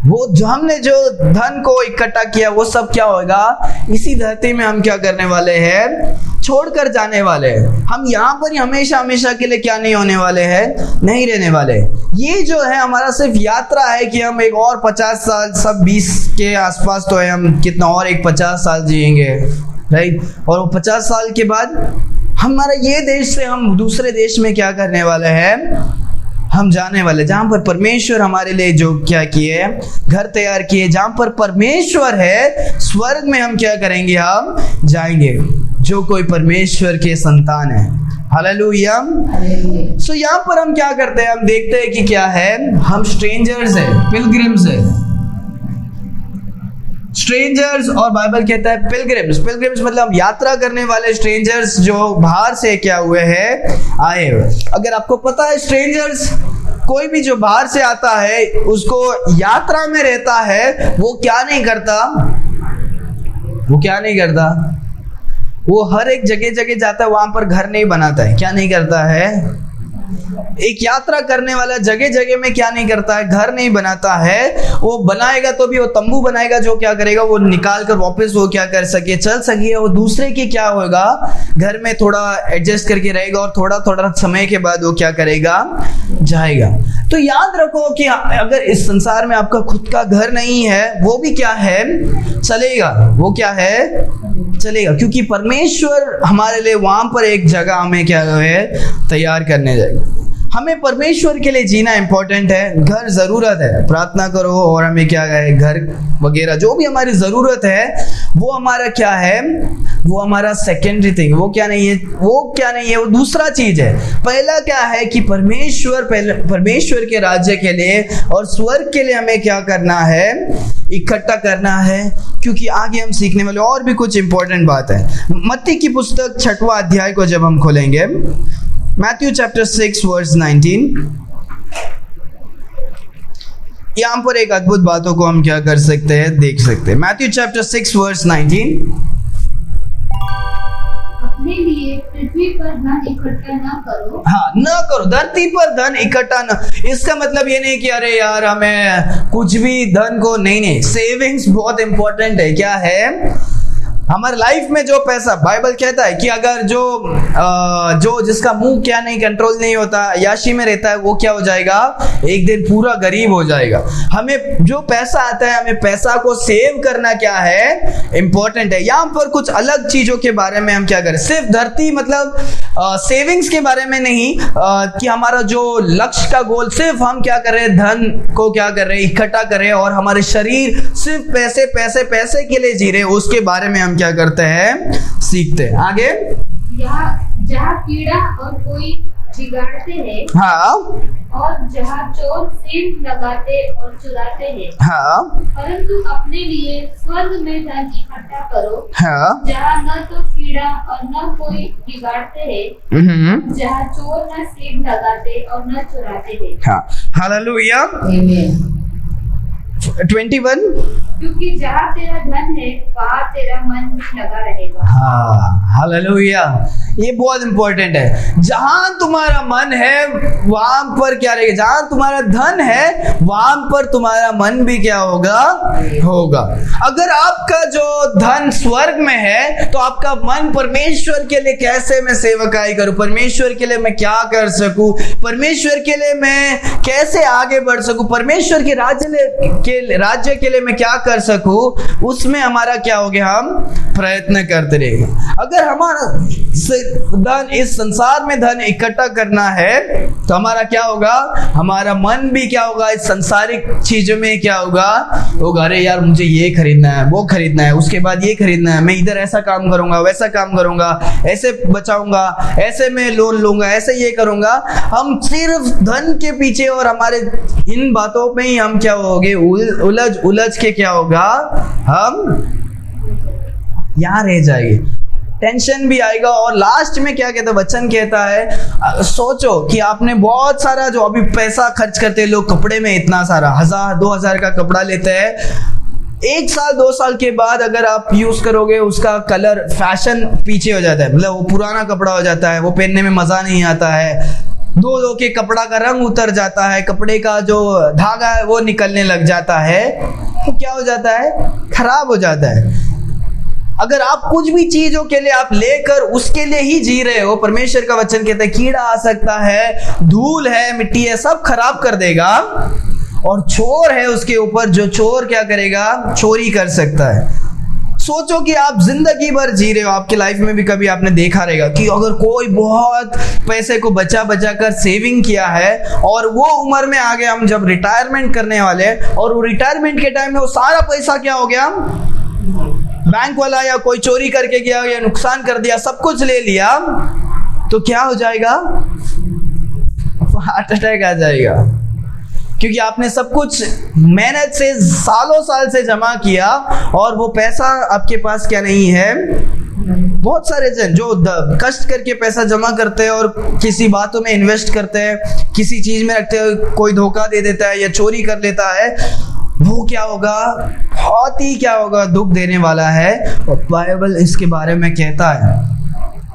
A: वो जो हमने जो धन को इकट्ठा किया वो सब क्या होगा, इसी धरती में हम क्या करने वाले हैं, छोड़कर जाने वाले हैं। हम यहाँ पर ही हमेशा हमेशा के लिए क्या नहीं होने वाले हैं, नहीं रहने वाले। ये जो है हमारा सिर्फ यात्रा है कि हम एक और 50 साल, सब 20 के आसपास तो है, हम कितना और एक 50 साल जिएंगे राइट। और वो 50 साल के बाद हमारा ये देश से हम दूसरे देश में क्या करने वाले हैं, हम जाने वाले, जहां पर परमेश्वर हमारे लिए जो क्या किए, घर तैयार किए, जहां पर परमेश्वर है, स्वर्ग में हम क्या करेंगे, हम जाएंगे। जो कोई परमेश्वर के संतान है। हालेलुया। सो यहाँ पर हम क्या करते हैं, हम देखते हैं कि क्या है, हम स्ट्रेंजर्स हैं, पिलग्रिम्स हैं। स्ट्रेंजर्स, और बाइबल कहता है पिलग्रिम्स। पिलग्रिम्स मतलब यात्रा करने वाले स्ट्रेंजर्स जो बाहर से क्या हुए हैं, आए हुए। अगर आपको पता है स्ट्रेंजर्स, कोई भी जो बाहर से आता है उसको यात्रा में रहता है, वो क्या नहीं करता, वो हर एक जगह जगह जाता है, वहां पर घर नहीं बनाता है। क्या नहीं करता है? एक यात्रा करने वाला जगह जगह में क्या नहीं करता है, घर नहीं बनाता है। वो बनाएगा तो भी वो तंबू बनाएगा, जो क्या करेगा, वो निकाल कर वापस वो क्या कर सके, चल सके। वो दूसरे के क्या होगा, घर में थोड़ा एडजस्ट करके रहेगा और थोड़ा थोड़ा समय के बाद वो क्या करेगा, जाएगा। तो याद रखो कि अगर इस संसार में आपका खुद का घर नहीं है, वो भी क्या है, चलेगा। वो क्या है, चलेगा, क्योंकि परमेश्वर हमारे लिए वहां पर एक जगह हमें क्या है, तैयार करने जाएगा। हमें परमेश्वर के लिए जीना इंपॉर्टेंट है। घर जरूरत है, प्रार्थना करो, और हमें क्या है, घर वगैरह जो भी हमारी जरूरत है, वो हमारा क्या है, वो हमारा सेकेंडरी थिंग। वो क्या नहीं है, वो दूसरा चीज है। पहला क्या है कि परमेश्वर के राज्य के लिए और स्वर्ग के लिए हमें क्या करना है, इकट्ठा करना है। क्योंकि आगे हम सीखने वाले और भी कुछ इंपॉर्टेंट बात है। मत्ती की पुस्तक 6वां अध्याय को जब हम खोलेंगे, मैथ्यू चैप्टर 6 वर्स 19, यहाँ पर एक अद्भुत बातों को हम क्या कर सकते हैं, देख सकते हैं। मैथ्यू चैप्टर 6 वर्स 19,
B: अपने लिए पृथ्वी पर धन इकट्ठा न करो।
A: हाँ, न करो, धरती पर धन इकट्ठा न। इसका मतलब ये नहीं कि अरे यार हमें कुछ भी धन को, नहीं, सेविंग्स बहुत इंपॉर्टेंट है। क्या है, हमारे लाइफ में जो पैसा, बाइबल कहता है कि अगर जो जिसका मुंह क्या नहीं, कंट्रोल नहीं होता, याशी में रहता है, वो क्या हो जाएगा, एक दिन पूरा गरीब हो जाएगा। हमें जो पैसा आता है, हमें पैसा को सेव करना क्या है, इंपॉर्टेंट है। यहाँ पर कुछ अलग चीजों के बारे में हम क्या करें, सिर्फ धरती मतलब सेविंग्स के बारे में नहीं, कि हमारा जो लक्ष्य का गोल, सिर्फ हम क्या कर रहे हैं, धन को क्या कर रहे हैं, इकट्ठा करें, और हमारे शरीर सिर्फ पैसे पैसे पैसे के लिए जी रहे, उसके बारे में हम क्या करते हैं, सीखते हैं। आगे,
B: जहाँ कीड़ा और कोई बिगाड़ते हैं,
A: हाँ,
B: और जहाँ चोर सेंध लगाते और चुराते हैं,
A: हाँ,
B: परंतु अपने लिए स्वर्ग में धन इकट्ठा करो,
A: हाँ,
B: जहाँ न तो कीड़ा और न कोई बिगाड़ते हैं, जहाँ चोर न सेंध लगाते और न चुराते हैं।
A: हाँ, हालेलुया। 21,
B: क्योंकि जहाँ तेरा धन है, वहाँ तेरा मन भी लगा रहेगा।
A: हाँ, हालेलुया। ये बहुत इंपॉर्टेंट है। जहां तुम्हारा मन है वहां पर क्या रहेगा, जहां तुम्हारा धन है वहां पर तुम्हारा मन भी क्या होगा। अगर आपका जो धन स्वर्ग में है, तो आपका मन परमेश्वर के लिए कैसे मैं सेवकाई करूं, परमेश्वर के लिए मैं क्या कर सकूं, परमेश्वर के लिए मैं कैसे आगे बढ़ सकूं, परमेश्वर के राज्य के लिए मैं क्या कर सकूं, उसमें हमारा क्या हो गया, हम प्रयत्न करते रहेंगे। अगर हमारा धन, इस संसार में धन इकट्ठा करना है, तो हमारा क्या होगा, हमारा मन भी क्या होगा, इस संसारिक चीजों में क्या होगा, अरे यार मुझे ये खरीदना है, वो खरीदना है, उसके बाद ये खरीदना है, मैं इधर ऐसा काम करूंगा, वैसा काम करूंगा, ऐसे बचाऊंगा, ऐसे मैं लोन लूंगा, ऐसे ये करूंगा। हम सिर्फ धन के पीछे और हमारे इन बातों में ही हम क्या होंगे, उलझ के क्या होगा, हम यहाँ रह जाएंगे, टेंशन भी आएगा। और लास्ट में क्या कहता है, वचन कहता है, सोचो कि आपने बहुत सारा, जो अभी पैसा खर्च करते हैं लोग कपड़े में, इतना सारा 1000-2000 का कपड़ा लेते हैं, 1 साल 2 साल के बाद अगर आप यूज करोगे, उसका कलर, फैशन पीछे हो जाता है, मतलब वो पुराना कपड़ा हो जाता है, वो पहनने में मजा नहीं आता है, धो के कपड़ा का रंग उतर जाता है, कपड़े का जो धागा है वो निकलने लग जाता है, तो क्या हो जाता है, खराब हो जाता है। अगर आप कुछ भी चीजों के लिए आप लेकर उसके लिए ही जी रहे हो, परमेश्वर का वचन कहता है कीड़ा आ सकता है, धूल है, मिट्टी है, सब खराब कर देगा, और चोर है उसके ऊपर, जो चोर क्या करेगा, चोरी कर सकता है। सोचो कि आप जिंदगी भर जी रहे हो, आपके लाइफ में भी कभी आपने देखा रहेगा कि अगर कोई बहुत पैसे को बचा कर सेविंग किया है, और वो उम्र में आ गए, हम जब रिटायरमेंट करने वाले, और वो रिटायरमेंट के टाइम में वो सारा पैसा क्या हो गया, बैंक वाला या कोई चोरी करके गया या नुकसान कर दिया, सब कुछ ले लिया, तो क्या हो जाएगा? हार्ट अटैक आ जाएगा, क्योंकि आपने सब कुछ मेहनत से सालों साल से जमा किया और वो पैसा आपके पास क्या नहीं है। बहुत सारे जन जो कष्ट करके पैसा जमा करते हैं और किसी बातों में इन्वेस्ट करते हैं, किसी चीज में रखते हैं, कोई धोखा दे देता है या चोरी कर लेता है, वो क्या होगा? बहुत ही क्या होगा? दुख देने वाला है। और बाइबल इसके बारे में कहता है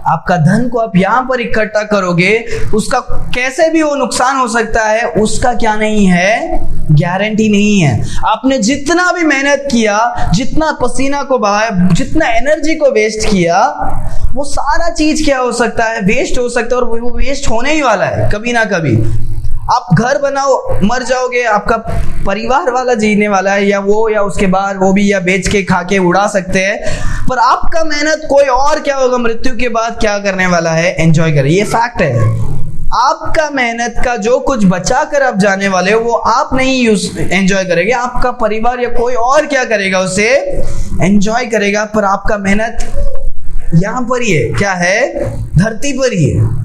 A: आपका धन को आप यहाँ पर इकट्ठा करोगे, उसका कैसे भी वो नुकसान हो सकता है, उसका क्या नहीं है? गारंटी नहीं है। आपने जितना भी मेहनत किया, जितना पसीना को बहाया, जितना एनर्जी को वेस्ट किया, वो सारा चीज क्या हो सकता है? वेस्ट हो सकता है, और वो वेस्ट होने ही वाला है कभी ना कभी। आप घर बनाओ, मर जाओगे, आपका परिवार वाला जीने वाला है, या वो या उसके बाद वो भी या बेच के खा के उड़ा सकते हैं, पर आपका मेहनत कोई और क्या होगा? मृत्यु के बाद क्या करने वाला है? एंजॉय करे। ये फैक्ट है। आपका मेहनत का जो कुछ बचा कर आप जाने वाले हो, वो आप नहीं एंजॉय करेंगे, आपका परिवार या कोई और क्या करेगा? उसे एंजॉय करेगा। पर आपका मेहनत यहाँ पर ही है, क्या है? धरती पर ही है।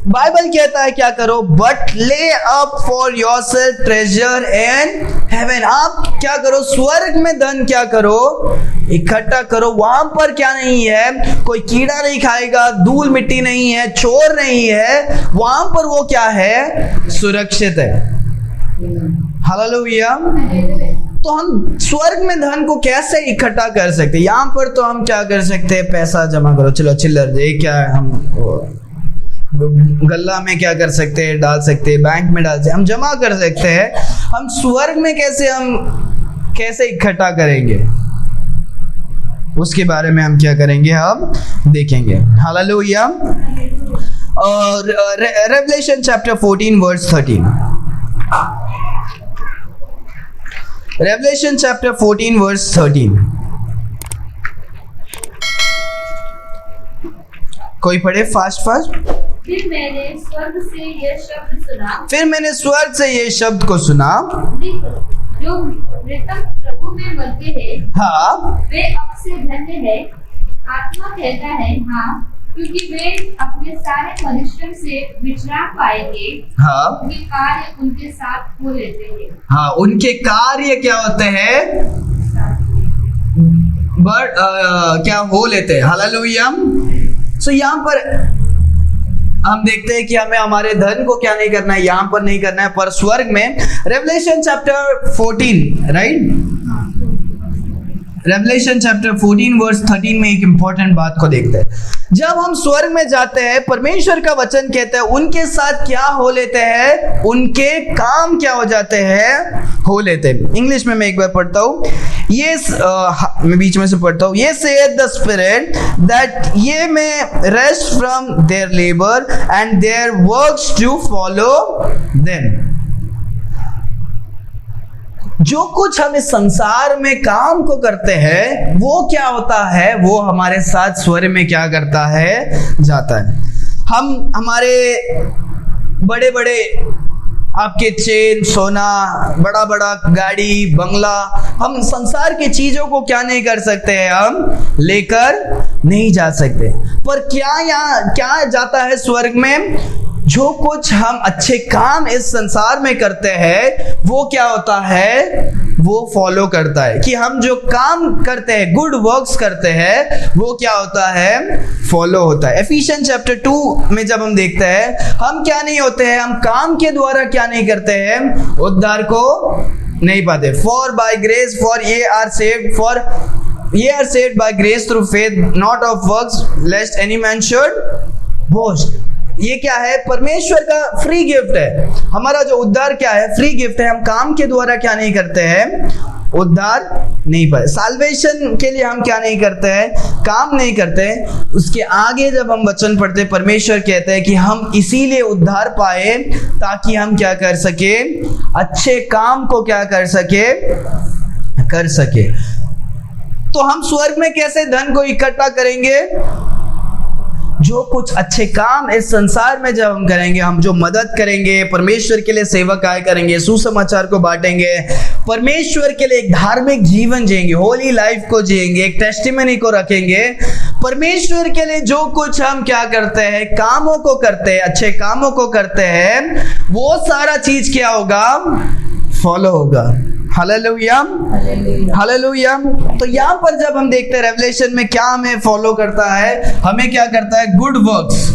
A: बाइबल कहता है क्या करो? बट ले up for yourself treasure in heaven. आप क्या करो? स्वर्ग में धन क्या करो? इकट्ठा करो। वहां पर क्या नहीं है? कोई कीड़ा नहीं खाएगा, धूल मिट्टी नहीं है, चोर नहीं है। वहां पर वो क्या है? सुरक्षित है। हालेलुया। तो हम स्वर्ग में धन को कैसे इकट्ठा कर सकते हैं? यहाँ पर तो हम क्या कर सकते हैं? पैसा जमा करो, चलो चिल्लर दे, क्या है, हम गल्ला में क्या कर सकते हैं? डाल सकते हैं, बैंक में डाल सकते हैं, हम जमा कर सकते हैं। हम स्वर्ग में कैसे इकट्ठा करेंगे, उसके बारे में हम क्या करेंगे? हम देखेंगे। हालेलुया। और Revelation chapter 14 verse 13। Revelation chapter 14 verse 13। कोई पढ़े फास्ट।
B: फिर मैंने स्वर्ग से ये शब्द को सुना, जो मृतक प्रभु में मरते हैं,
A: हाँ,
B: वे अब से धन्य है। आत्मा कहता है, हाँ, क्योंकि वे अपने सारे परिश्रम से विश्राम पाएंगे।
A: हाँ,
B: उनके कार्य उनके साथ हो लेते हैं।
A: हाँ, उनके कार्य क्या होते हैं? क्या हो लेते हैं। हालेलुया। सो यहाँ पर हम देखते हैं कि हमें हमारे धन को क्या नहीं करना है? यहाँ पर नहीं करना है, पर स्वर्ग में। Revelation chapter 14, right? Revelation chapter 14 verse 13 में एक इंपॉर्टेंट बात को देखते हैं। जब हम स्वर्ग में जाते हैं, परमेश्वर का वचन कहता है उनके साथ क्या हो लेते हैं? उनके काम क्या हो जाते हैं? हो लेते हैं। इंग्लिश में मैं एक बार पढ़ता हूँ, ये मैं बीच में से पढ़ता हूँ। ये saith the Spirit that ye may rest from their labor and their works to follow them। जो कुछ हम इस संसार में काम को करते हैं, वो क्या होता है? वो हमारे साथ स्वर्ग में क्या करता है? जाता है। हम हमारे बड़े बड़े आपके चेन, सोना, बड़ा बड़ा गाड़ी, बंगला, हम संसार की चीजों को क्या नहीं कर सकते हैं? हम लेकर नहीं जा सकते। पर क्या जाता है स्वर्ग में? जो कुछ हम अच्छे काम इस संसार में करते हैं, वो क्या होता है? वो फॉलो करता है। कि हम जो काम करते हैं, गुड वर्क्स करते हैं, वो क्या होता है? फॉलो होता है। एफिशियंस चैप्टर 2 में जब हम देखते हैं, हम क्या नहीं होते हैं? हम काम के द्वारा क्या नहीं करते हैं? उद्धार को नहीं पाते। For by grace, for ye are saved by grace through faith, not of works, lest any man should boast. ये क्या है? परमेश्वर का फ्री गिफ्ट है। हमारा जो उद्धार क्या है? फ्री गिफ्ट है। हम काम के द्वारा क्या नहीं करते हैं? उद्धार नहीं पाए। साल्वेशन के लिए हम क्या नहीं करते हैं? काम नहीं करते हैं। उसके आगे जब हम वचन पढ़ते हैं, परमेश्वर कहते हैं कि हम इसीलिए उद्धार पाए ताकि हम क्या कर सके? अच्छे काम को क्या कर सके। तो हम स्वर्ग में कैसे धन को इकट्ठा करेंगे? जो कुछ अच्छे काम इस संसार में जब हम करेंगे, हम जो मदद करेंगे, परमेश्वर के लिए सेवकाई करेंगे, सुसमाचार को बांटेंगे, परमेश्वर के लिए एक धार्मिक जीवन जिएंगे, होली लाइफ को जिएंगे, एक टेस्टिमनी को रखेंगे, परमेश्वर के लिए जो कुछ हम क्या करते हैं, कामों को करते हैं, अच्छे कामों को करते हैं, वो सारा चीज क्या होगा, फॉलो होगा। Hallelujah, hallelujah. तो यहाँ पर जब हम देखते हैं रेवलेशन में क्या हमें फॉलो करता है, हमें क्या करता है, गुड वर्क्स।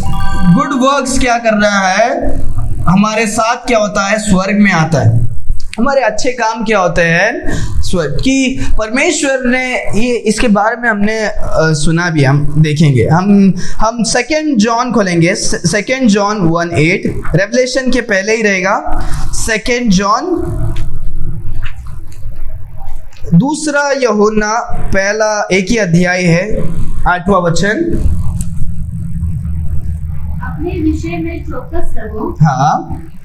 A: गुड वर्क्स क्या कर रहा है, हमारे साथ क्या होता है, स्वर्ग में आता है। हमारे अच्छे काम क्या होते हैं, स्वर्ग की। परमेश्वर ने ये, इसके बारे में हमने सुना भी, हम देखेंगे। हम 2 जॉन खोलेंगे, 2 जॉन 1:8, रेवलेशन के पहले ही रहेगा। 2 जॉन, दूसरा यूहन्ना पहला एक ही अध्याय है, 8वां वचन।
B: अपने विषय में चौकस रहो,
A: हाँ,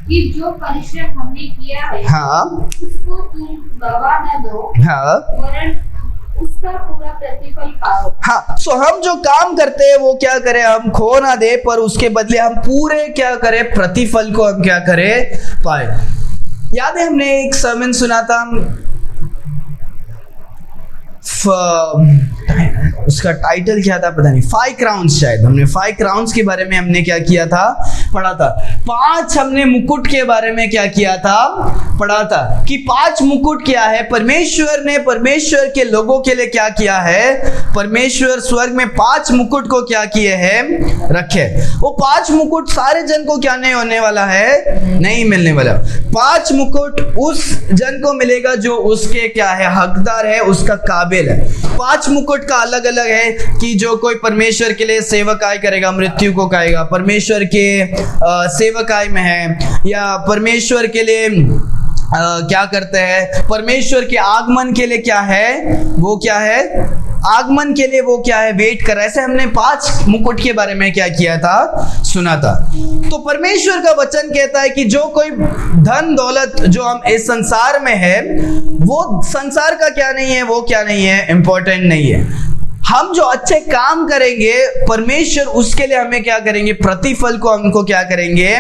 B: कि जो परिश्रम हमने किया है,
A: हाँ,
B: उसको तुम गवा न दो,
A: हाँ,
B: वरन उसका पूरा प्रतिफल पाओ।
A: हाँ। सो हम जो काम करते हैं वो क्या करें, हम खो ना दे, पर उसके बदले हम पूरे क्या करें, प्रतिफल को हम क्या करें, पाए। याद है हमने एक सर्मन सुना था, उसका टाइटल क्या था पता नहीं, 5 क्राउन्स शायद। हमने 5 क्राउन्स के बारे में हमने क्या किया था, पढ़ा था। 5 हमने मुकुट के बारे में क्या किया था, पढ़ा था कि 5 मुकुट क्या है, परमेश्वर ने परमेश्वर के लोगों के लिए क्या किया है, परमेश्वर स्वर्ग में 5 मुकुट को क्या किए हैं, रखे। वो 5 मुकुट सारे जन को क्या नहीं होने वाला है, नहीं मिलने वाला। 5 मुकुट उस जन को मिलेगा जो उसके क्या है, हकदार है, उसका काबिल है। 5 मुकुट का अलग अलग है कि जो कोई परमेश्वर के लिए सेवकाई करेगा, मृत्यु को खाएगा, परमेश्वर के सेवकाई में है, या परमेश्वर के लिए क्या करते हैं, परमेश्वर के आगमन के लिए क्या है, वो क्या है, आगमन के लिए वो क्या है, वेट कर रहा है। ऐसे हमने 5 मुकुट के बारे में क्या किया था, सुना था। तो परमेश्वर का वचन कहता है कि जो कोई धन दौलत जो हम इस संसार में है, वो संसार का क्या नहीं है, वो क्या नहीं है, इंपॉर्टेंट नहीं है। हम जो अच्छे काम करेंगे, परमेश्वर उसके लिए हमें क्या करेंगे, प्रतिफल को हमको क्या करेंगे,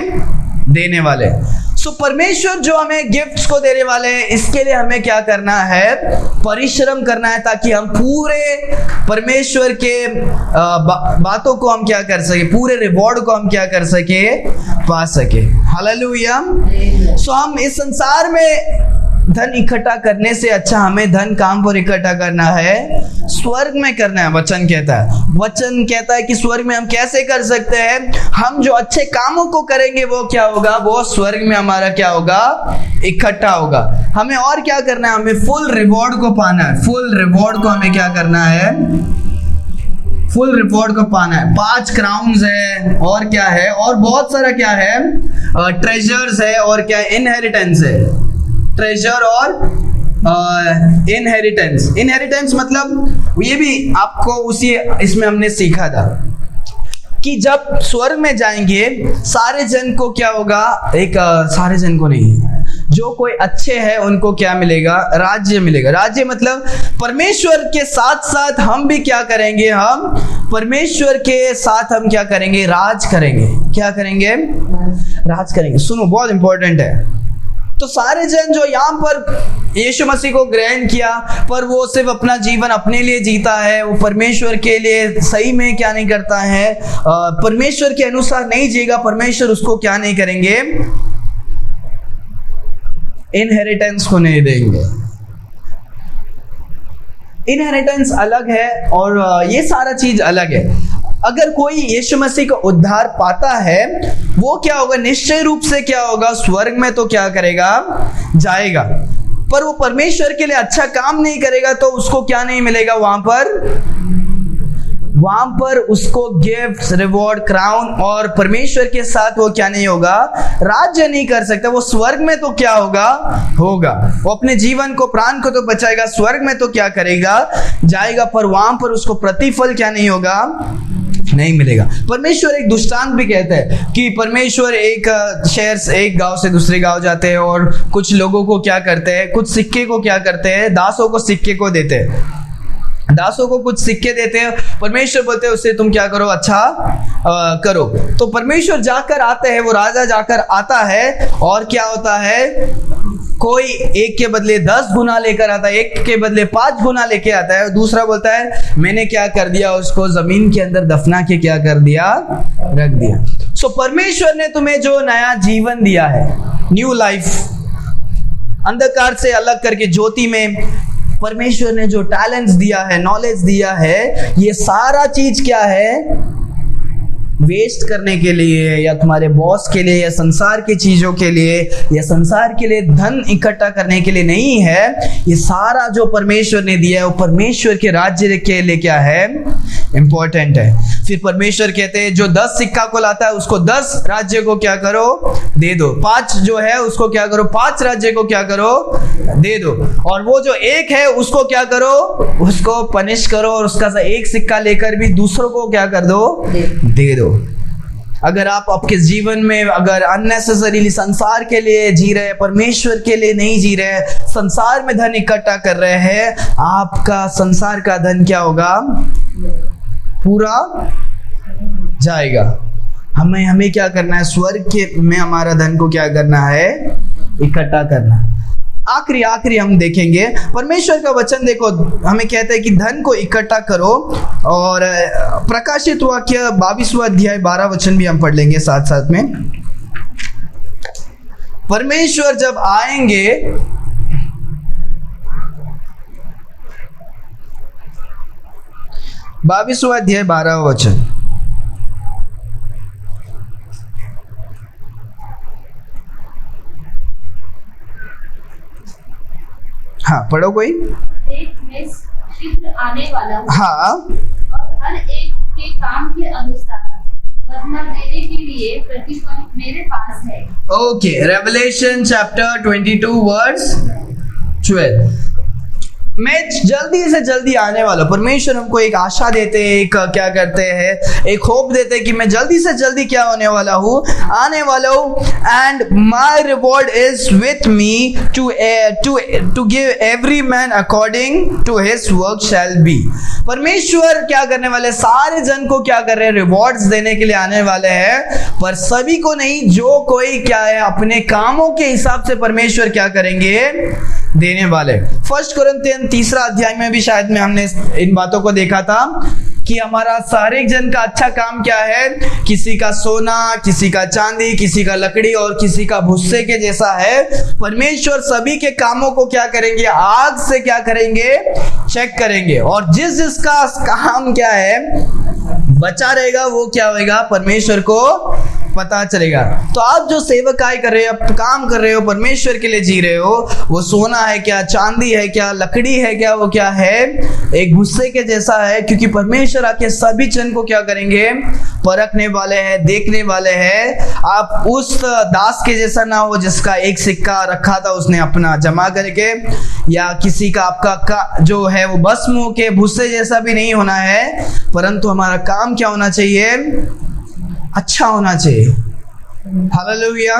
A: देने वाले। सो परमेश्वर जो हमें गिफ्ट्स को देने वाले हैं, इसके लिए हमें क्या करना है, परिश्रम करना है, ताकि हम पूरे परमेश्वर के बातों को हम क्या कर सके, पूरे रिवॉर्ड को हम क्या कर सके, पा सके। हालेलुया। सो हम इस संसार में धन इकट्ठा करने से अच्छा हमें धन काम पर इकट्ठा करना है, स्वर्ग में करना है। वचन कहता है कि स्वर्ग में हम कैसे कर सकते हैं, हम जो अच्छे कामों को करेंगे वो क्या होगा, वो स्वर्ग में हमारा क्या होगा, इकट्ठा होगा। हमें और क्या करना है, हमें फुल रिवॉर्ड को पाना है। फुल रिवॉर्ड को हमें क्या करना है, फुल रिवॉर्ड को पाना है। 5 क्राउन्स है, और क्या है, और बहुत सारा क्या है, ट्रेजर्स है, और क्या है, इनहेरिटेंस है। ट्रेजर और इनहेरिटेंस मतलब ये भी आपको उसी इसमें हमने सीखा था कि जब स्वर्ग में जाएंगे सारे जन को क्या होगा, एक सारे जन को नहीं, जो कोई अच्छे हैं उनको क्या मिलेगा, राज्य मिलेगा। राज्य मतलब परमेश्वर के साथ साथ हम भी क्या करेंगे, हम परमेश्वर के साथ हम क्या करेंगे, राज करेंगे। क्या करेंगे, राज करेंगे। सुनो, बहुत इंपॉर्टेंट है। तो सारे जन जो यहाँ पर यीशु मसीह को ग्रहण किया, पर वो सिर्फ अपना जीवन अपने लिए जीता है, वो परमेश्वर के लिए सही में क्या नहीं करता है, परमेश्वर के अनुसार नहीं जिएगा, परमेश्वर उसको क्या नहीं करेंगे, इनहेरिटेंस को नहीं देंगे। इनहेरिटेंस अलग है और ये सारा चीज अलग है। अगर कोई यीशु मसीह का उद्धार पाता है, वो क्या होगा, निश्चय रूप से क्या होगा, स्वर्ग में तो क्या करेगा, जाएगा। पर वो परमेश्वर के लिए अच्छा काम नहीं करेगा तो उसको क्या नहीं मिलेगा, वहां पर उसको गिफ्ट्स, रिवॉर्ड, क्राउन, और परमेश्वर के साथ वो क्या नहीं होगा, राज्य नहीं कर सकता। वो स्वर्ग में तो क्या होगा, वो अपने जीवन को, प्राण को तो बचाएगा, स्वर्ग में तो क्या करेगा, जाएगा, पर वहां पर उसको प्रतिफल क्या नहीं होगा, नहीं मिलेगा। परमेश्वर एक दृष्टांत भी कहते हैं कि परमेश्वर एक शहर से, एक गांव से दूसरे गांव जाते हैं और कुछ लोगों को क्या करते हैं, कुछ सिक्के को क्या करते हैं, दासों को सिक्के को देते हैं, दासों को कुछ सिक्के देते हैं। परमेश्वर बोलते हैं उससे तुम क्या करो, अच्छा करो। तो परमेश्वर जाकर आते हैं, वो राजा जाकर आता है और क्या होता है, कोई एक के बदले 10 गुना लेकर आता है, एक के बदले 5 गुना लेके आता है। दूसरा बोलता है मैंने क्या कर दिया, उसको जमीन के अंदर दफना के क्या कर दिया, रख दिया। सो परमेश्वर ने तुम्हें जो नया जीवन दिया है, न्यू लाइफ, अंधकार से अलग करके ज्योति में परमेश्वर ने जो टैलेंट्स दिया है, नॉलेज दिया है, ये सारा चीज क्या है, वेस्ट करने के लिए या तुम्हारे बॉस के लिए या संसार की चीजों के लिए या संसार के लिए धन इकट्ठा करने के लिए नहीं है। ये सारा जो परमेश्वर ने दिया है वो परमेश्वर के राज्य के लिए क्या है, इंपॉर्टेंट है। फिर परमेश्वर कहते हैं जो 10 सिक्का को लाता है उसको 10 राज्य को क्या करो, दे दो। 5 जो है उसको क्या करो, 5 राज्य को क्या करो, दे दो। और वो जो एक है उसको क्या करो, उसको पनिश करो और उसका एक सिक्का लेकर भी दूसरों को क्या कर दो, दे दो। अगर आप आपके जीवन में अगर अननेसेसरीली संसार के लिए जी रहे हैं, परमेश्वर के लिए नहीं जी रहे हैं, संसार में धन इकट्ठा कर रहे हैं, आपका संसार का धन क्या होगा, पूरा जाएगा। हमें क्या करना है, स्वर्ग के में हमारा धन को क्या करना है, इकट्ठा करना। आखिरी हम देखेंगे परमेश्वर का वचन। देखो हमें कहता है कि धन को इकट्ठा करो, और प्रकाशित वाक्य 22वां अध्याय 12 वचन भी हम पढ़ लेंगे साथ साथ में। परमेश्वर जब आएंगे, बाईसवां अध्याय 12वां वचन। हाँ पढ़ो कोई।
B: मैं शीघ्र आने वाला हूँ,
A: हाँ,
B: और हर एक के काम के अनुसार बदला देने के लिए प्रतिफल मेरे पास है।
A: Okay, Revelation chapter 22 verse 12। मैं जल्दी से जल्दी आने वाला। परमेश्वर हमको एक आशा देते हैं, एक क्या करते हैं, एक होप देते हैं कि मैं जल्दी से जल्दी क्या होने वाला हूँ, आने वाला हूँ। And my reward is with me to give every man according to his work shall be. परमेश्वर क्या करने वाले, सारे जन को क्या कर रहे हैं, रिवॉर्ड्स देने के लिए आने वाले हैं, पर सभी को नहीं, जो कोई क्या है अपने कामों के हिसाब से परमेश्वर क्या करेंगे, देने वाले। 1 कुरिन्थियन 3 अध्याय में भी शायद में हमने इन बातों को देखा था कि हमारा सारे जन का अच्छा काम क्या है, किसी का सोना, किसी का चांदी, किसी का लकड़ी और किसी का भुस्से के जैसा है। परमेश्वर सभी के कामों को क्या करेंगे, आग से क्या करेंगे, चेक करेंगे, और जिस जिसका काम क्या है बचा रहेगा वो क्या होगा, परमेश्वर को पता चलेगा। तो आप जो सेवकाई कर रहे हो, आप काम कर रहे हो, परमेश्वर के लिए जी रहे हो, वो सोना है क्या, चांदी है क्या, लकड़ी है क्या, वो क्या है, एक भुस्से के जैसा है, क्योंकि परमेश्वर आके सभी जन को क्या करेंगे, परखने वाले हैं, देखने वाले हैं। आप उस दास के जैसा ना हो जिसका एक सिक्का रखा था उसने अपना जमा करके, या किसी का आपका जो है वो भस्म के भुस्से जैसा भी नहीं होना है, परंतु हमारा काम क्या होना चाहिए, अच्छा होना चाहिए। हालेलुया।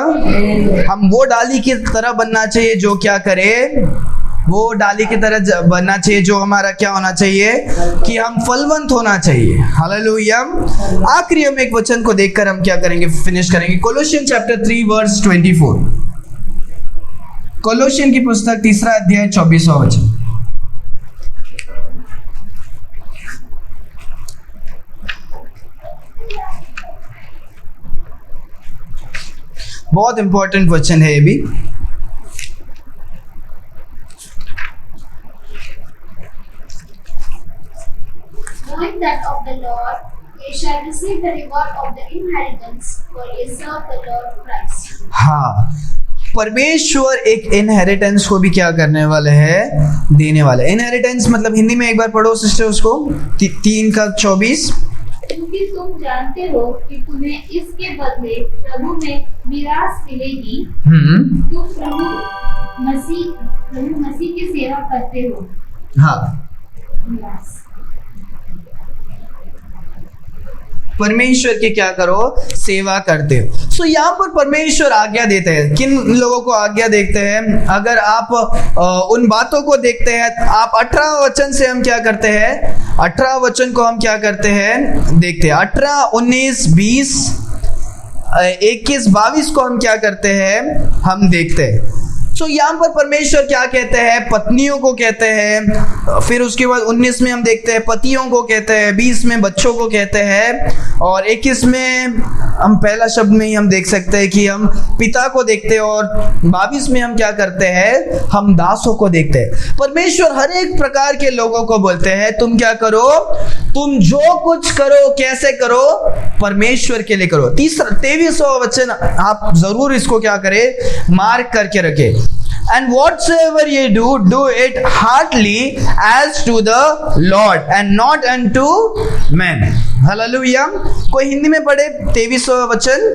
A: हम वो डाली की तरह बनना चाहिए जो क्या करे, वो डाली की तरह बनना चाहिए जो हमारा क्या होना चाहिए, कि हम फलवंत होना चाहिए। हालेलुया। आखिरी हम एक वचन को देखकर हम क्या करेंगे, फिनिश करेंगे। कोलोसियन चैप्टर 3 वर्स 24। कोलोसियन की पुस्तक 3 अध्याय 24वां वचन। बहुत इंपॉर्टेंट वचन है ये भी।
B: Knowing that of the Lord, ye shall receive the reward of the inheritance, for ye serve the Lord Christ.
A: हाँ, परमेश्वर एक इनहेरिटेंस को भी क्या करने वाले हैं, देने वाले। इनहेरिटेंस मतलब हिंदी में एक बार पढ़ो सिस्टर उसको, 3:24।
B: क्योंकि तुम जानते हो कि तुम्हें इसके बदले प्रभु में मिरास मिलेगी। तुम प्रभु मसीह की सेवा करते हो।
A: हाँ, परमेश्वर की क्या करो, सेवा करते हो। सो यहाँ पर परमेश्वर आज्ञा देते हैं। किन लोगों को आज्ञा देखते हैं? अगर आप उन बातों को देखते हैं, आप 18 वचन से हम क्या करते हैं, 18 वचन को हम क्या करते हैं, देखते हैं। 18, 19, 20, 21, 22 को हम क्या करते हैं, हम देखते हैं। तो यहाँ पर परमेश्वर क्या कहते हैं, पत्नियों को कहते हैं। फिर उसके बाद 19 में हम देखते हैं पतियों को कहते हैं, 20 में बच्चों को कहते हैं, और 21 में हम पहला शब्द में ही हम देख सकते हैं कि हम पिता को देखते हैं, और 22 में हम क्या करते हैं, हम दासों को देखते हैं। परमेश्वर हर एक प्रकार के लोगों को बोलते हैं तुम क्या करो, तुम जो कुछ करो कैसे करो, परमेश्वर के लिए करो। 23वां वचन आप जरूर इसको क्या करें, मार्क करके रखें। And whatsoever ye do, do it heartily as to the Lord and not unto men. Hallelujah. कोई हिंदी में पढ़े 23वां वचन।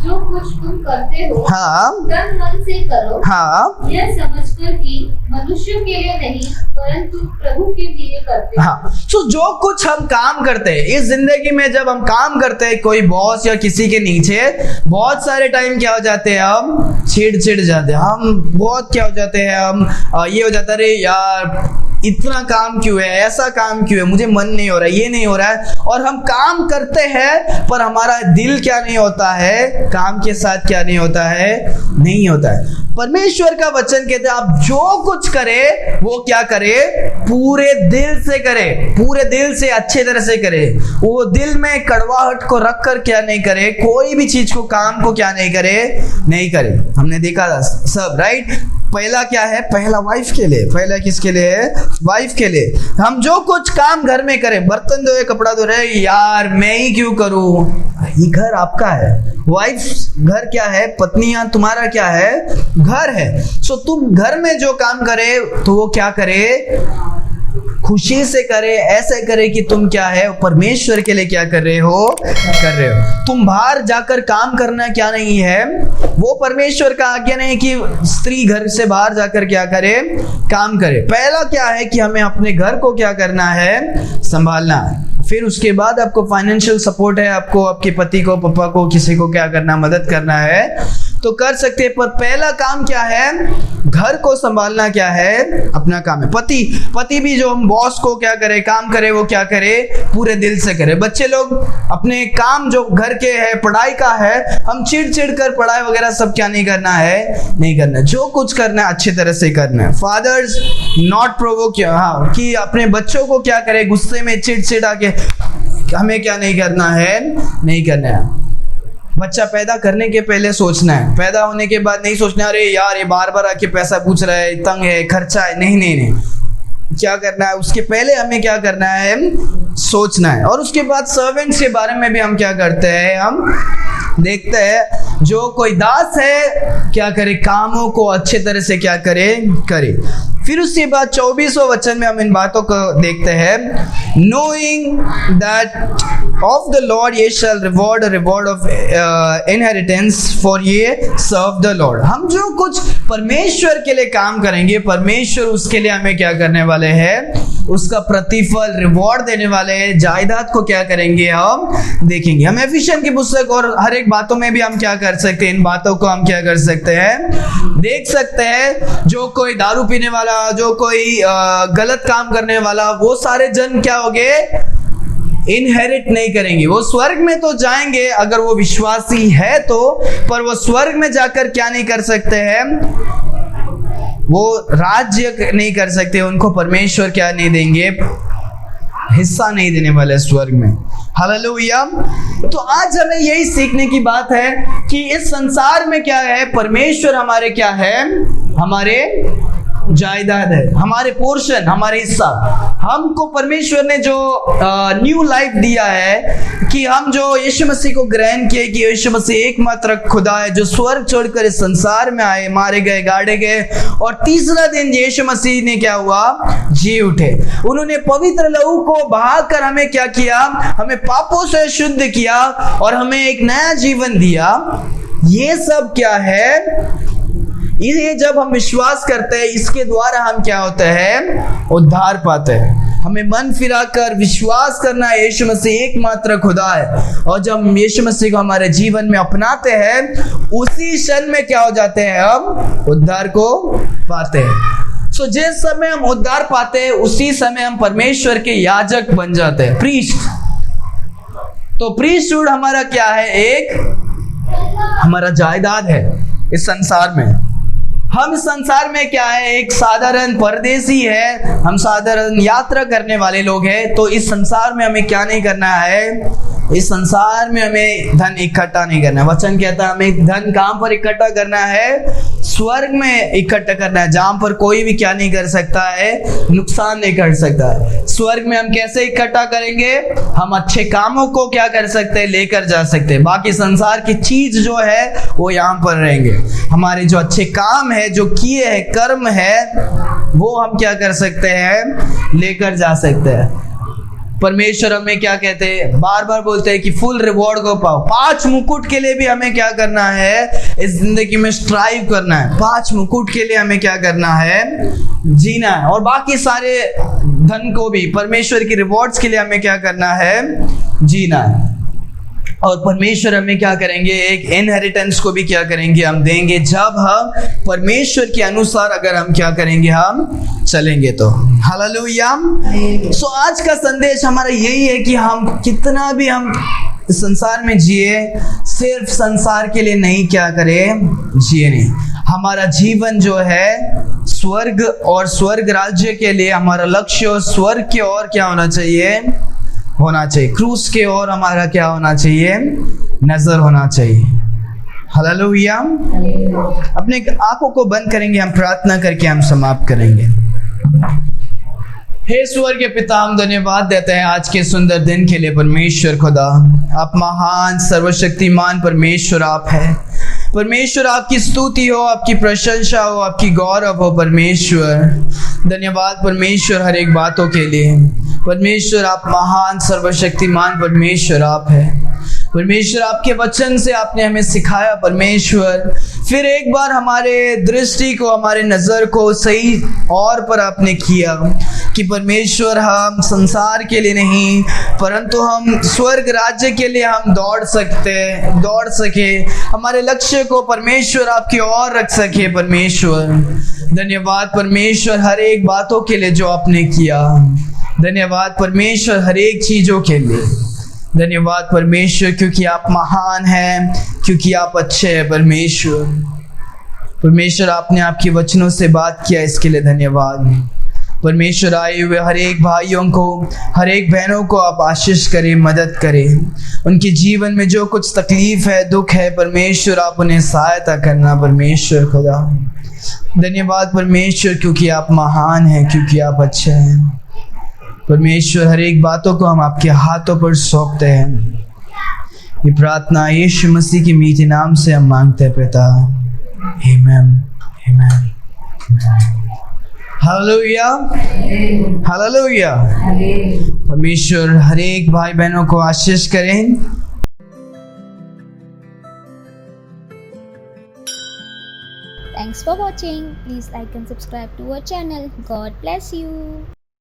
B: जो कुछ तुम करते हो
A: हाँ,
B: तन मन से करो,
A: हाँ,
B: यह समझकर कि मनुष्यों के लिए नहीं परंतु प्रभु के लिए करते हो।
A: हाँ। तो जो कुछ हम काम करते हैं इस जिंदगी में, जब हम काम करते हैं कोई बॉस या किसी के नीचे, बहुत सारे टाइम क्या हो जाते हैं, हम चिड़ जाते हैं, हम बहुत क्या हो जाते हैं, हम ये हो जाता है, अरे यार इतना काम क्यों है, ऐसा काम क्यों है, मुझे मन नहीं हो रहा है, ये नहीं हो रहा है। और हम काम करते हैं पर हमारा दिल क्या नहीं होता है, काम के साथ क्या नहीं होता है, नहीं होता है। परमेश्वर का वचन कहते हैं आप जो कुछ करे वो क्या करे, पूरे दिल से करे, पूरे दिल से अच्छे तरह से करे। वो दिल में कड़वाहट को रख कर क्या नहीं करे, कोई भी चीज को, काम को क्या नहीं करे, नहीं करे। हमने देखा था सब, राइट। पहला क्या है, पहला वाइफ के लिए, पहला किसके लिए है, वाइफ के लिए। हम जो कुछ काम घर में करें, बर्तन धोए, कपड़ा धो रहे, यार मैं ही क्यों करूं, ये घर आपका है। वाइफ घर क्या है, पत्नियां तुम्हारा क्या है, घर है। सो तुम घर में जो काम करे तो वो क्या करे, खुशी से करे, ऐसे करे कि तुम क्या है, परमेश्वर के लिए क्या कर रहे हो, कर रहे हो। तुम बाहर जाकर काम करना क्या नहीं है, वो परमेश्वर का आज्ञा नहीं कि स्त्री घर से बाहर जाकर क्या करे, काम करे। पहला क्या है कि हमें अपने घर को क्या करना है, संभालना है। फिर उसके बाद आपको फाइनेंशियल सपोर्ट है, आपको आपके पति को, पापा को, किसी को क्या करना, मदद करना है तो कर सकते हैं। पर पहला काम क्या है, घर को संभालना क्या है, अपना काम है। पति भी जो हम बॉस को क्या करे, काम करे, वो क्या करे, पूरे दिल से करे। बच्चे लोग अपने काम जो घर के है, पढ़ाई का है, हम चिड़ कर पढ़ाई वगैरह सब क्या नहीं करना है, नहीं करना। जो कुछ करना है अच्छी तरह से करना है। फादर्स नॉट प्रोवोक, हाँ, कि अपने बच्चों को क्या करे, गुस्से में चिड़ आके हमें क्या नहीं करना है, नहीं करना है। बच्चा पैदा करने के पहले सोचना है, पैदा होने के बाद नहीं सोचना अरे यार ये बार बार आके पैसा पूछ रहा है, तंग है, खर्चा है। नहीं, क्या करना है, उसके पहले हमें क्या करना है, सोचना है। और उसके बाद सर्वेंट्स के बारे में भी हम क्या करते हैं, हम देखते हैं जो कोई दास है क्या करे, कामों को अच्छे तरह से क्या करे। फिर उसके बाद 24वां वचन में हम इन बातों को देखते हैं। Knowing that of the Lord ye shall reward a reward of inheritance for ye serve the Lord। हम जो कुछ परमेश्वर के लिए काम करेंगे, परमेश्वर उसके लिए हमें क्या करने वाले हैं, उसका प्रतिफल, रिवॉर्ड देने वाले हैं। जायदाद को क्या करेंगे, हम देखेंगे। हम एफिशिएंट की पुस्तक और हर एक बातों में भी हम क्या कर सकते हैं, इन बातों को हम क्या कर सकते हैं, देख सकते हैं। जो कोई दारू पीने वाला, जो कोई गलत काम करने वाला, वो सारे जन क्या होंगे, इनहेरिट नहीं करेंगे। वो स्वर्ग में तो जाएंगे अगर वो विश्वासी है तो, पर वो स्वर्ग में जाकर क्या नहीं कर सकते हैं, वो राज्य नहीं कर सकते। उनको परमेश्वर क्या नहीं देंगे, हिस्सा नहीं देने वाले स्वर्ग में। हालेलुया। तो आज हमें यही सीखने की बात है कि इस संसार में क्या है, परमेश्वर हमारे क्या है, हमारे जायदाद है, हमारे पोर्शन, हमारे हिस्सा। हमको परमेश्वर ने जो न्यू लाइफ दिया है, कि हम जो यीशु मसीह को ग्रहण किए, कि यीशु मसीह एकमात्र खुदा है जो स्वर्ग छोड़कर इस संसार में आए, मारे गए, गाड़े गए, और तीसरा दिन यीशु मसीह ने क्या हुआ, जी उठे। उन्होंने पवित्र लहू को बहाकर हमें क्या किया, हमें पापों से शुद्ध किया और हमें एक नया जीवन दिया। ये सब क्या है, ये जब हम विश्वास करते हैं, इसके द्वारा हम क्या होते हैं, उद्धार पाते हैं। हमें मन फिराकर विश्वास करना है यीशु मसीह एकमात्र खुदा है, और जब हम यीशु मसीह को हमारे जीवन में अपनाते हैं, उसी क्षण में क्या हो जाते हैं, हम उद्धार को पाते हैं। सो जिस समय हम उद्धार पाते हैं उसी समय हम परमेश्वर के याजक बन जाते हैं, प्रीस्ट। तो प्रीस्टहुड हमारा क्या है? एक हमारा जायदाद है इस संसार में। हम इस संसार में क्या है? एक साधारण परदेसी है, हम साधारण यात्रा करने वाले लोग हैं। तो इस संसार में हमें क्या नहीं करना है? इस संसार में हमें धन इकट्ठा नहीं करना है। वचन कहता है हमें धन कहां पर इकट्ठा करना है? स्वर्ग में इकट्ठा करना है, जहां पर कोई भी क्या नहीं कर सकता है? नुकसान नहीं कर सकता है। स्वर्ग में हम कैसे इकट्ठा करेंगे? हम अच्छे कामों को क्या कर सकते हैं? लेकर जा सकते हैं। बाकी संसार की चीज जो है वो यहाँ पर रहेंगे। हमारे जो अच्छे काम है, जो किए हैं कर्म है, वो हम क्या कर सकते हैं? लेकर जा सकते हैं। परमेश्वर हमें क्या कहते हैं? बार बार बोलते हैं कि फुल रिवॉर्ड को पाओ। 5 मुकुट के लिए भी हमें क्या करना है? इस जिंदगी में स्ट्राइव करना है। 5 मुकुट के लिए हमें क्या करना है? जीना है। और बाकी सारे धन को भी, परमेश्वर की रिवॉर्ड्स के लिए हमें क्या करना है? जीना है। और परमेश्वर हमें क्या करेंगे? एक इनहेरिटेंस को भी क्या करेंगे? हम देंगे, जब हम परमेश्वर के अनुसार अगर हम क्या करेंगे? हम चलेंगे तो। हालेलुया। सो आज का संदेश हमारा यही है कि हम कितना भी हम इस संसार में जिए, सिर्फ संसार के लिए नहीं क्या करें? जिए नहीं। हमारा जीवन जो है स्वर्ग और स्वर्ग राज्य के लिए हमारा लक्ष्य और स्वर्ग की ओर क्या होना चाहिए? होना चाहिए। क्रूस के ओर हमारा क्या होना चाहिए? नजर होना चाहिए। हालेलुया। अपने आंखों को बंद करेंगे, हम प्रार्थना करके हम समाप्त करेंगे। हे स्वर्ग के पिता, हम धन्यवाद देते हैं आज के सुंदर दिन के लिए। परमेश्वर खुदा, आप महान सर्वशक्तिमान परमेश्वर आप है। परमेश्वर आपकी स्तुति हो, आपकी प्रशंसा हो, आपकी गौरव हो। परमेश्वर धन्यवाद परमेश्वर हर एक बातों के लिए। परमेश्वर आप महान सर्वशक्तिमान परमेश्वर आप है। परमेश्वर आपके वचन से आपने हमें सिखाया। परमेश्वर फिर एक बार हमारे दृष्टि को, हमारे नज़र को सही और पर आपने किया कि परमेश्वर हम संसार के लिए नहीं परंतु हम स्वर्ग राज्य के लिए हम दौड़ सके, हमारे लक्ष्य को परमेश्वर आपकी ओर रख सके। परमेश्वर धन्यवाद परमेश्वर हर एक बातों के लिए जो आपने किया। धन्यवाद परमेश्वर हर एक चीज़ों के लिए। धन्यवाद परमेश्वर क्योंकि आप महान हैं, क्योंकि आप अच्छे हैं। परमेश्वर परमेश्वर आपने आपके वचनों से बात किया, इसके लिए धन्यवाद। परमेश्वर आए हुए हर एक भाइयों को, हर एक बहनों को आप आशीष करें, मदद करें। उनके जीवन में जो कुछ तकलीफ है, दुख है, परमेश्वर आप उन्हें सहायता करना। परमेश्वर खुदा धन्यवाद परमेश्वर क्योंकि आप महान हैं, क्योंकि आप अच्छे हैं। परमेश्वर हर एक बातों को हम आपके हाथों पर सौंपते हैं। ये प्रार्थना यीशु मसीह के मीठे नाम से हम मांगते हैं पिता। आमीन आमीन। Hallelujah hallelujah. परमेश्वर हर एक भाई बहनों को आशीष करें।
C: Thanks for watching. Please like and subscribe to our channel. God bless you.